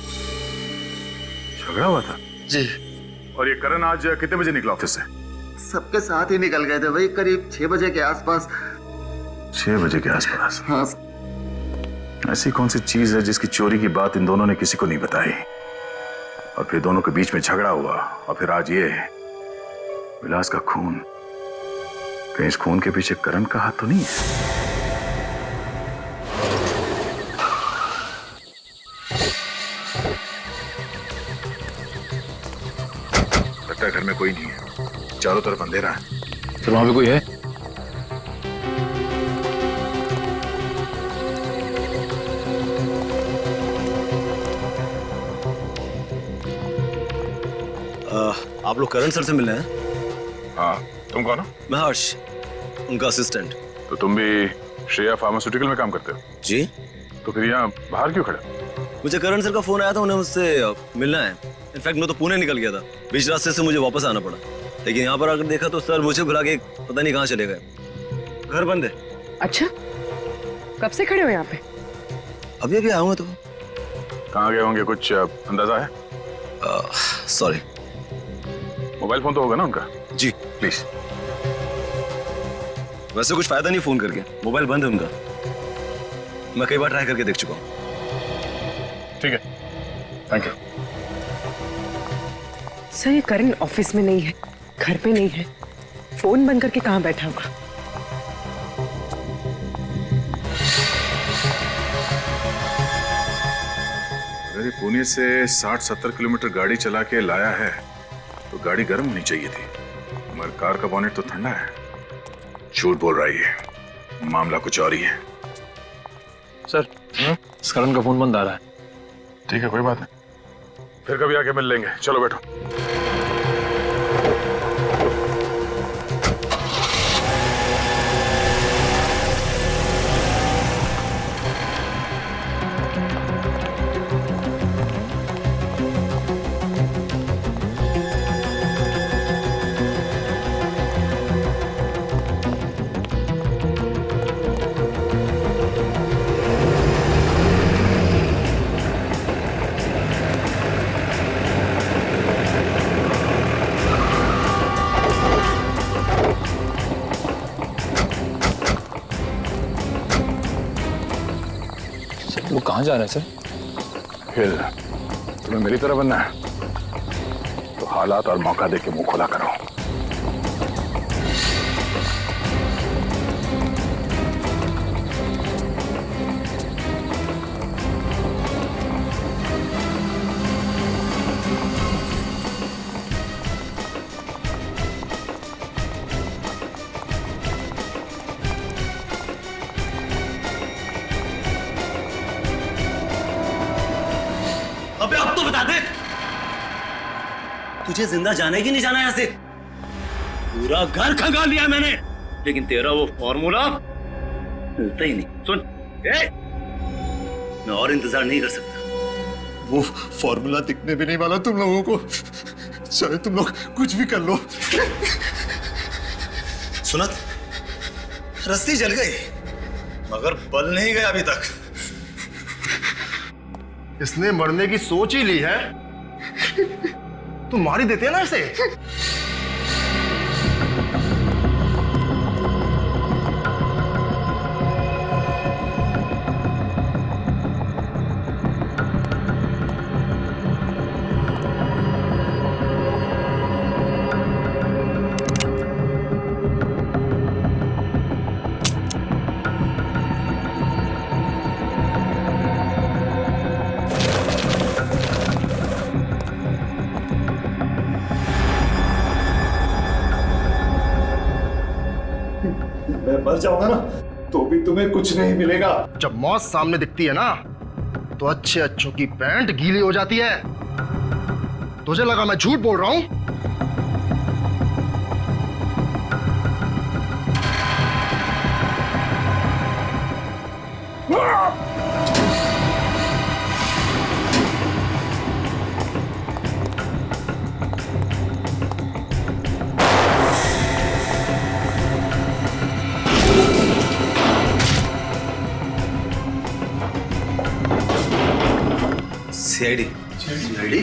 झगड़ा हुआ था? जी। और ये करण आज कितने बजे निकला ऑफिस से? सबके साथ ही निकल गए थे, वही करीब 6 बजे के आसपास। 6 बजे के आसपास? हाँ। ऐसी कौन सी चीज है जिसकी चोरी की बात इन दोनों ने किसी को नहीं बताई, और फिर दोनों के बीच में झगड़ा हुआ, और फिर आज ये विलास का खून। कहीं इस खून के पीछे करण का हाथ तो नहीं है? लगता है घर में कोई नहीं है, चारों तरफ अंधेरा है। फिर वहां पे कोई है? आप लोग करण सर से मिलने हैं? हाँ। तुम कौन हो? मैं हर्ष, उनका असिस्टेंट। तो तुम भी श्रेया फार्मास्यूटिकल में काम करते हो? जी। तो फिर यहाँ बाहर क्यों खड़े? मुझे करण सर का फोन आया था, उन्हें मुझसे मिलना है। इनफैक्ट मैं तो पुणे निकल गया था, बीच रास्ते से मुझे वापस आना पड़ा। लेकिन यहाँ पर आकर देखा तो सर मुझे बुला के पता नहीं कहाँ चले गए। घर बंद है। अच्छा, कब से खड़े हो यहाँ पे? अभी अभी आया हूँ। तो कहाँ गए होंगे, कुछ अंदाजा है? सॉरी। मोबाइल फोन तो होगा ना उनका? जी। प्लीज। वैसे कुछ फायदा नहीं फोन करके, मोबाइल बंद है उनका। मैं कई बार ट्राई करके देख चुका हूँ। ठीक है, थैंक यू। सर ये करण ऑफिस में नहीं है, घर पे नहीं है, फोन बंद करके कहाँ बैठा होगा? अगर ये पुणे से 60-70 किलोमीटर गाड़ी चला के लाया है तो गाड़ी गर्म होनी चाहिए थी, मगर कार का बॉनेट तो ठंडा है। झूठ बोल रहा है ये, मामला कुछ और ही है। सर, इस करण का फोन बंद आ रहा है। ठीक है, कोई बात नहीं, फिर कभी आके मिल लेंगे। चलो बैठो। वो कहाँ जा रहे हैं सर? फिर तुम्हें मेरी तरह बनना है तो हालात और मौका देके मुंह खुला करो। अबे अब तो बता दे, तुझे जिंदा जाने की नहीं जाना यहां से? पूरा घर खंगाल लिया मैंने, लेकिन तेरा वो फॉर्मूला मिलता ही नहीं। सुन, मैं और इंतजार नहीं कर सकता। वो फॉर्मूला दिखने भी नहीं वाला तुम लोगों को, चाहे तुम लोग कुछ भी कर लो। सुनत, रस्सी जल गई मगर बल नहीं गया अभी तक। इसने मरने की सोच ही ली है, तुम मार ही देते ना इसे। मैं मर जाऊंगा ना तो भी तुम्हें कुछ नहीं मिलेगा। जब मौत सामने दिखती है ना तो अच्छे अच्छों की पैंट गीली हो जाती है। तुझे लगा मैं झूठ बोल रहा हूं? सीआईडी। सीआईडी?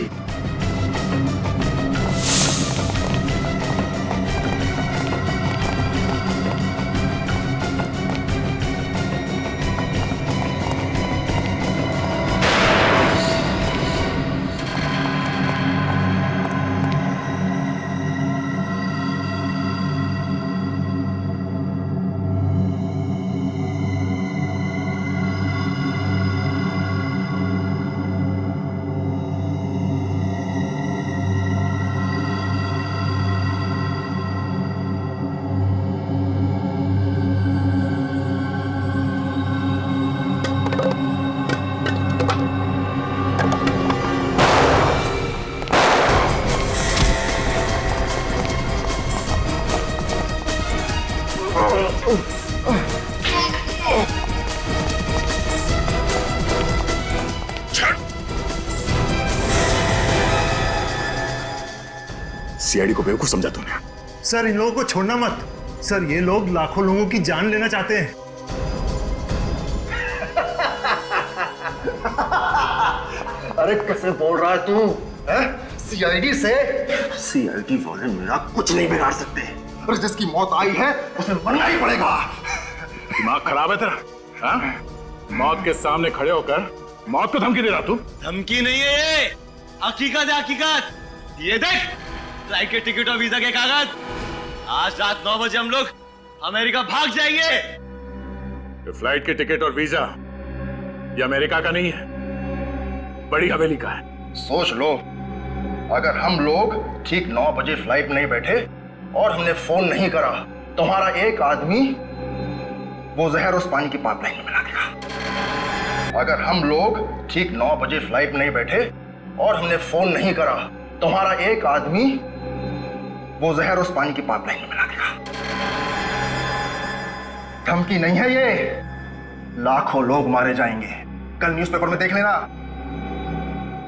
सीआईडी को बेवकूफ समझा तूने। सर इन लोगों को छोड़ना मत सर, ये लोग लाखों लोगों की जान लेना चाहते हैं। अरे कैसे बोल रहा है तू? सीआईडी से? सीआईडी वाले मेरा कुछ नहीं बिगाड़ सकते, और जिसकी मौत आई है उसे मरना ही पड़ेगा। दिमाग खराब है तेरा? हाँ? मौत के सामने खड़े होकर मौत को धमकी दे रहा तू? धमकी नहीं है ये, हकीकत है हकीकत। ये देख, फ्लाइट के टिकट और वीजा के कागज। आज रात 9 बजे हम लोग अमेरिका भाग जाएंगे। ये फ्लाइट के टिकट और वीजा ये अमेरिका का नहीं है, बड़ी हवेली का है। सोच लो, अगर हम लोग ठीक 9 बजे फ्लाइट में नहीं बैठे और हमने फोन नहीं करा, तुम्हारा एक आदमी वो जहर उस पानी की पाइपलाइन में मिला देगा। अगर हम लोग ठीक 9 बजे फ्लाइट में नहीं बैठे और हमने फोन नहीं करा, तुम्हारा एक आदमी वो जहर उस पानी की पाइपलाइन में मिला देगा। धमकी नहीं है ये, लाखों लोग मारे जाएंगे, कल न्यूज़पेपर में देख लेना।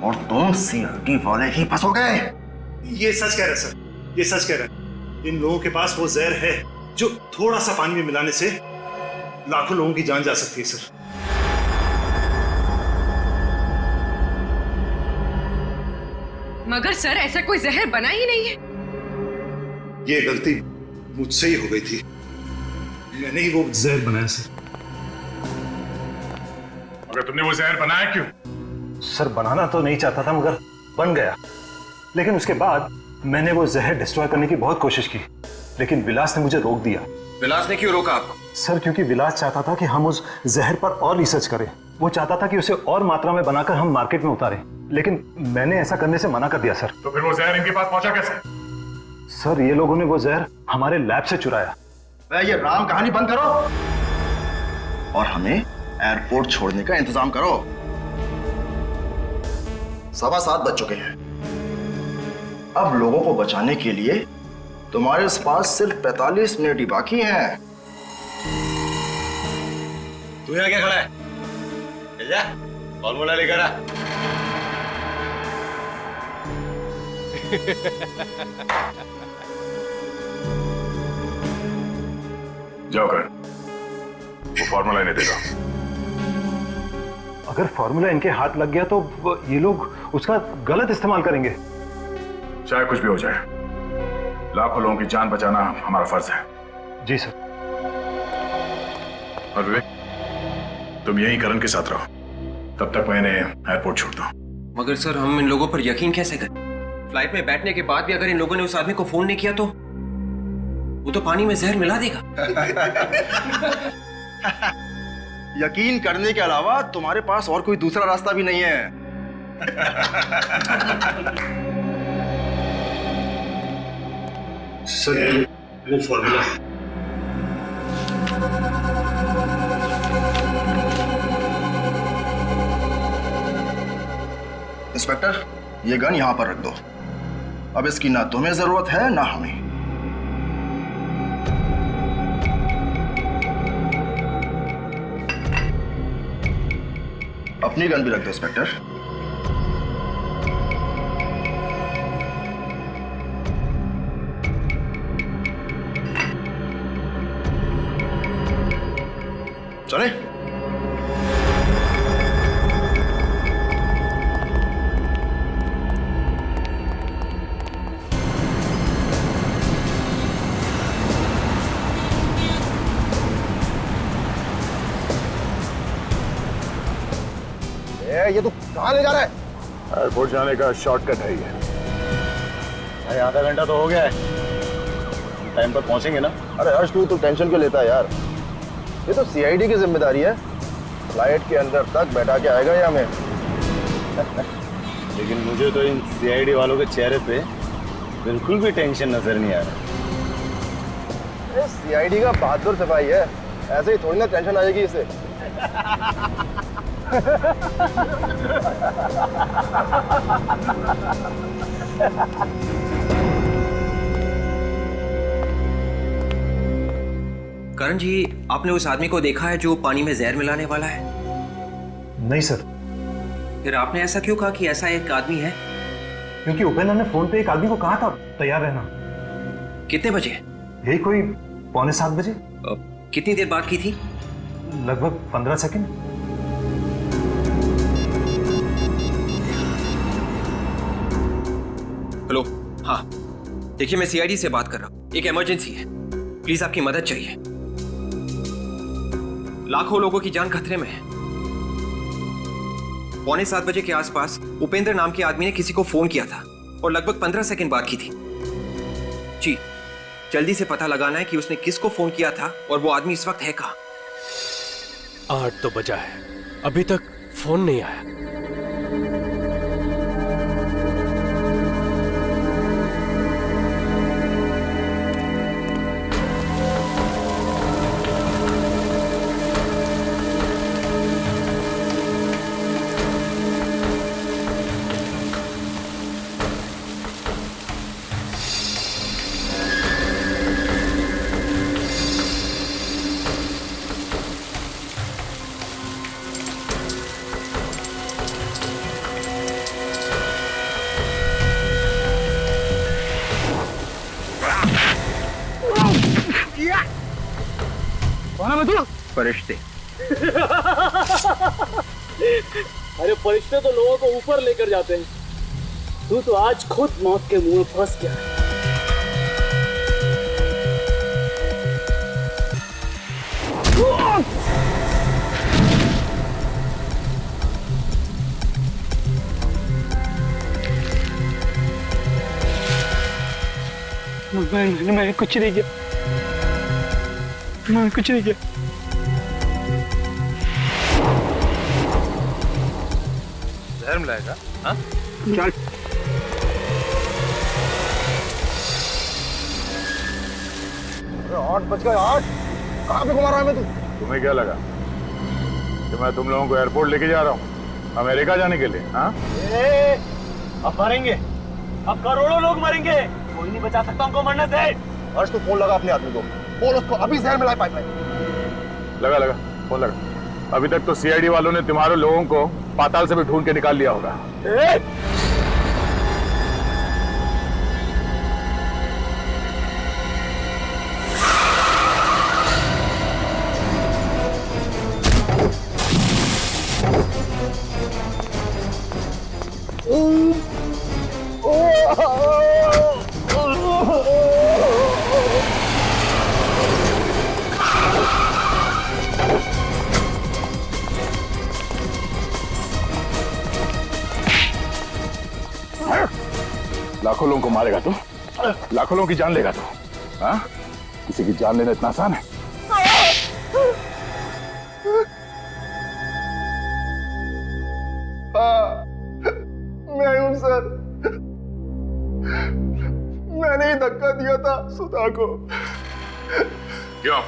और तुम सीआईडी वाले ही फंसोगे। ये सच कह रहे सर, ये सच कह रहे। इन लोगों के पास वो जहर है जो थोड़ा सा पानी में मिलाने से लाखों लोगों की जान जा सकती है सर। मगर सर ऐसा कोई जहर बना ही नहीं है। ये गलती मुझसे ही हो गई थी, मैंने ही वो जहर बनाया सर। मगर तुमने वो जहर बनाया क्यों? सर बनाना तो नहीं चाहता था मगर बन गया। लेकिन उसके बाद मैंने वो जहर डिस्ट्रॉय करने की बहुत कोशिश की, लेकिन विलास ने मुझे रोक दिया। विलास ने क्यों रोका आपको? सर क्योंकि विलास चाहता था कि हम उस जहर पर और रिसर्च करें। वो चाहता था कि उसे और मात्रा में बनाकर हम मार्केट में उतारें, लेकिन मैंने ऐसा करने से मना कर दिया सर। तो फिर वो जहर इनके पास पहुंचा कैसे? सर ये लोगों ने वो जहर हमारे लैब से चुराया। ये राम कहानी बंद करो और हमें एयरपोर्ट छोड़ने का इंतजाम करो। 7:15 बज चुके हैं। अब लोगों को बचाने के लिए तुम्हारे पास सिर्फ 45 मिनट ही बाकी हैं। तू यहाँ क्या खड़ा है? चल जा, फॉर्मूला लेकर आ। जाओ कर, वो फॉर्मूला इन्हें दे दो। अगर फॉर्मूला इनके हाथ लग गया तो ये लोग उसका गलत इस्तेमाल करेंगे। चाहे कुछ भी हो जाए, लाखों लोगों की जान बचाना हमारा फर्ज है। जी सर। और विवेक, तुम यहीं करण के साथ रहो, तब तक मैं इन्हें एयरपोर्ट छोड़ दूं। मगर सर हम इन लोगों पर यकीन कैसे करें? फ्लाइट में बैठने के बाद भी अगर इन लोगों ने उस आदमी को फोन नहीं किया तो वो तो पानी में जहर मिला देगा। यकीन करने के अलावा तुम्हारे पास और कोई दूसरा रास्ता भी नहीं है। सर वो फॉर्मूला इंस्पेक्टर, ये गन यहां पर रख दो। अब इसकी ना तुम्हें जरूरत है ना हमें। अपनी गन भी रख दो इंस्पेक्टर। चले। ये तू कहाँ ले जा रहा है? एयरपोर्ट जाने का शॉर्टकट है ये। अरे आधा घंटा तो हो गया है, टाइम पर पहुंचेंगे ना? अरे हर्ष तू तो टेंशन क्यों लेता है यार? ये तो सीआईडी की जिम्मेदारी है। फ्लाइट के अंदर तक बैठा के आएगा ये हमें। लेकिन मुझे तो इन सीआईडी वालों के चेहरे पे बिल्कुल भी टेंशन नजर नहीं आ रहा। सीआईडी का बहादुर सिपाही है, ऐसे ही थोड़ी ना टेंशन आएगी इसे। करण जी, आपने उस आदमी को देखा है जो पानी में जहर मिलाने वाला है? नहीं सर। फिर आपने ऐसा क्यों कहा कि ऐसा एक आदमी है? क्योंकि उपेंद्र ने फोन पे एक आदमी को कहा था तैयार रहना। कितने बजे? यही कोई 6:45 बजे। कितनी देर बात की थी? लगभग 15 सेकंड। हेलो, हाँ देखिए मैं सीआईडी से बात कर रहा हूँ। एक इमरजेंसी है, प्लीज आपकी मदद चाहिए। लाखों लोगों की जान खतरे में है। 6:45 बजे के आसपास उपेंद्र नाम के आदमी ने किसी को फोन किया था और लगभग 15 सेकंड बात की थी। जी जल्दी से पता लगाना है कि उसने किसको फोन किया था और वो आदमी इस वक्त है कहाँ। 8 तो बजा है, अभी तक फोन नहीं आया। फरिश्ते। अरे फरिश्ते तो लोगों को ऊपर लेकर जाते हैं, तू तो आज खुद मौत के मुंह में फंस गया। मैंने कुछ नहीं किया, मैंने कुछ नहीं किया। जहर मिलाएगा? हाँ? चल। 8 बज गए 8। कहाँ पे घुमा रहा है मैं तू? तुम्हें क्या लगा कि मैं तुम लोगों को एयरपोर्ट लेके जा रहा हूँ अमेरिका जाने के लिए? हाँ? अब मरेंगे, अब करोड़ों लोग मरेंगे, कोई नहीं बचा सकता उनको मरने से। हर्ष तू फोन लगा अपने आदमी को, बोल उसको अभी जहर मिलाए पाइपलाइन। लगा फोन लगा। अभी तक तो सीआईडी वालों ने तुम्हारे लोगों को पाताल से भी ढूंढ के निकाल लिया होगा। लाखों लोगों को मारेगा तू, लाखों लोगों की जान लेगा तू। हाँ? किसी की जान लेना इतना आसान है? हाँ, मैं हूं सर। मैंने ही धक्का दिया था सुधा को। क्यों?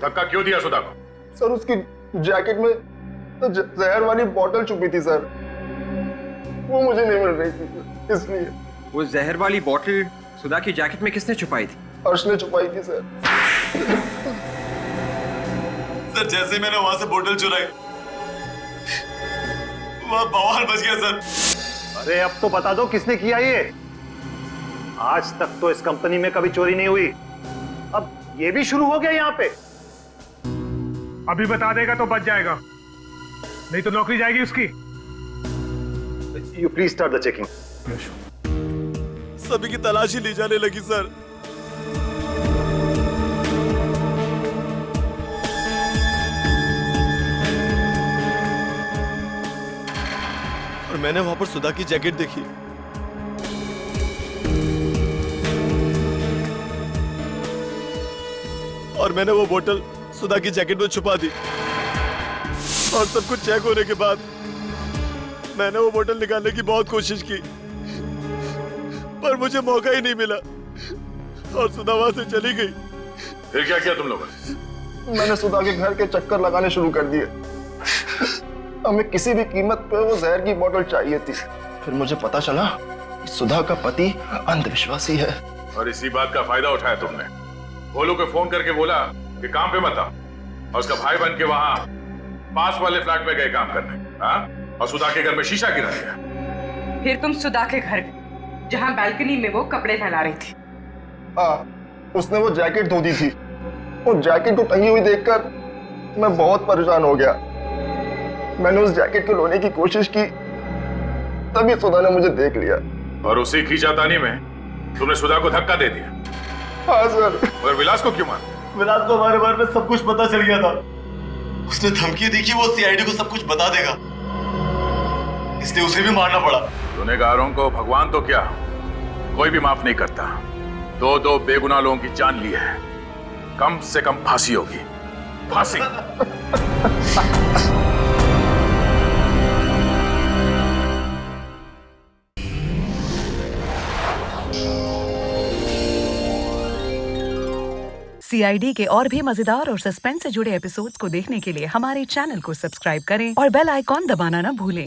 धक्का क्यों दिया सुधा को? सर उसकी जैकेट में जहर वाली बोतल छुपी थी सर, वो मुझे नहीं मिल रही थी इसलिए। वो जहर वाली बोतल सुधा की जैकेट में किसने छुपाई थी? हर्ष ने छुपाई थी सर। सर जैसे मैंने वहां से बोतल चुराई वहां बवाल बच गया सर। अरे अब तो बता दो किसने किया ये? आज तक तो इस कंपनी में कभी चोरी नहीं हुई, अब ये भी शुरू हो गया यहाँ पे। अभी बता देगा तो बच जाएगा, नहीं तो नौकरी जाएगी उसकी। You please start the checking. सभी की तलाशी ली जाने लगी सर। और मैंने वहां पर सुधा की जैकेट देखी। और मैंने वो बोतल सुधा की जैकेट में छुपा दी। और सब कुछ चेक होने के बाद मैंने वो बोतल निकालने की बहुत कोशिश की, पर मुझे मौका ही नहीं मिला और सुधा वहां से चली गई। फिर क्या किया तुम लोगों ने? मैंने सुधा के घर के चक्कर लगाने शुरू कर दिए। हमें किसी भी कीमत पे वो जहर की बोतल चाहिए थी। फिर मुझे पता चला कि सुधा का पति अंधविश्वासी है। और इसी बात का फायदा उठाया तुमने। भोलू को फोन करके बोला कि काम पे मत आओ, और उसका भाई बन के वहां पास वाले फ्लैट में गए काम करने। हाँ? और सुधा के घर में शीशा गिरा दिया। फिर तुम सुधा के घर गए जहां बालकनी में वो कपड़े फैला रही थी। हाँ, उसने वो जैकेट धो दी थी। वो जैकेट को टंगी हुई देखकर मैं बहुत परेशान हो गया। मैंने उस जैकेट को लोने की कोशिश की, तभी सुधा ने मुझे देख लिया। और उसी खींचातानी में तुमने सुधा को धक्का दे दिया। हाँ सर। और विलास को क्यों मारा? विलास को हमारे बारे में सब कुछ पता चल गया था। उसने धमकी दी कि वो सीआईडी को सब कुछ बता देगा, इसलिए उसे भी मारना पड़ा। गुनहगारों को भगवान तो क्या कोई भी माफ नहीं करता। दो बेगुनाह लोगों की जान ली है, कम से कम फांसी होगी, फांसी। सीआईडी के और भी मजेदार और सस्पेंस से जुड़े एपिसोड्स को देखने के लिए हमारे चैनल को सब्सक्राइब करें और बेल आइकॉन दबाना ना भूलें।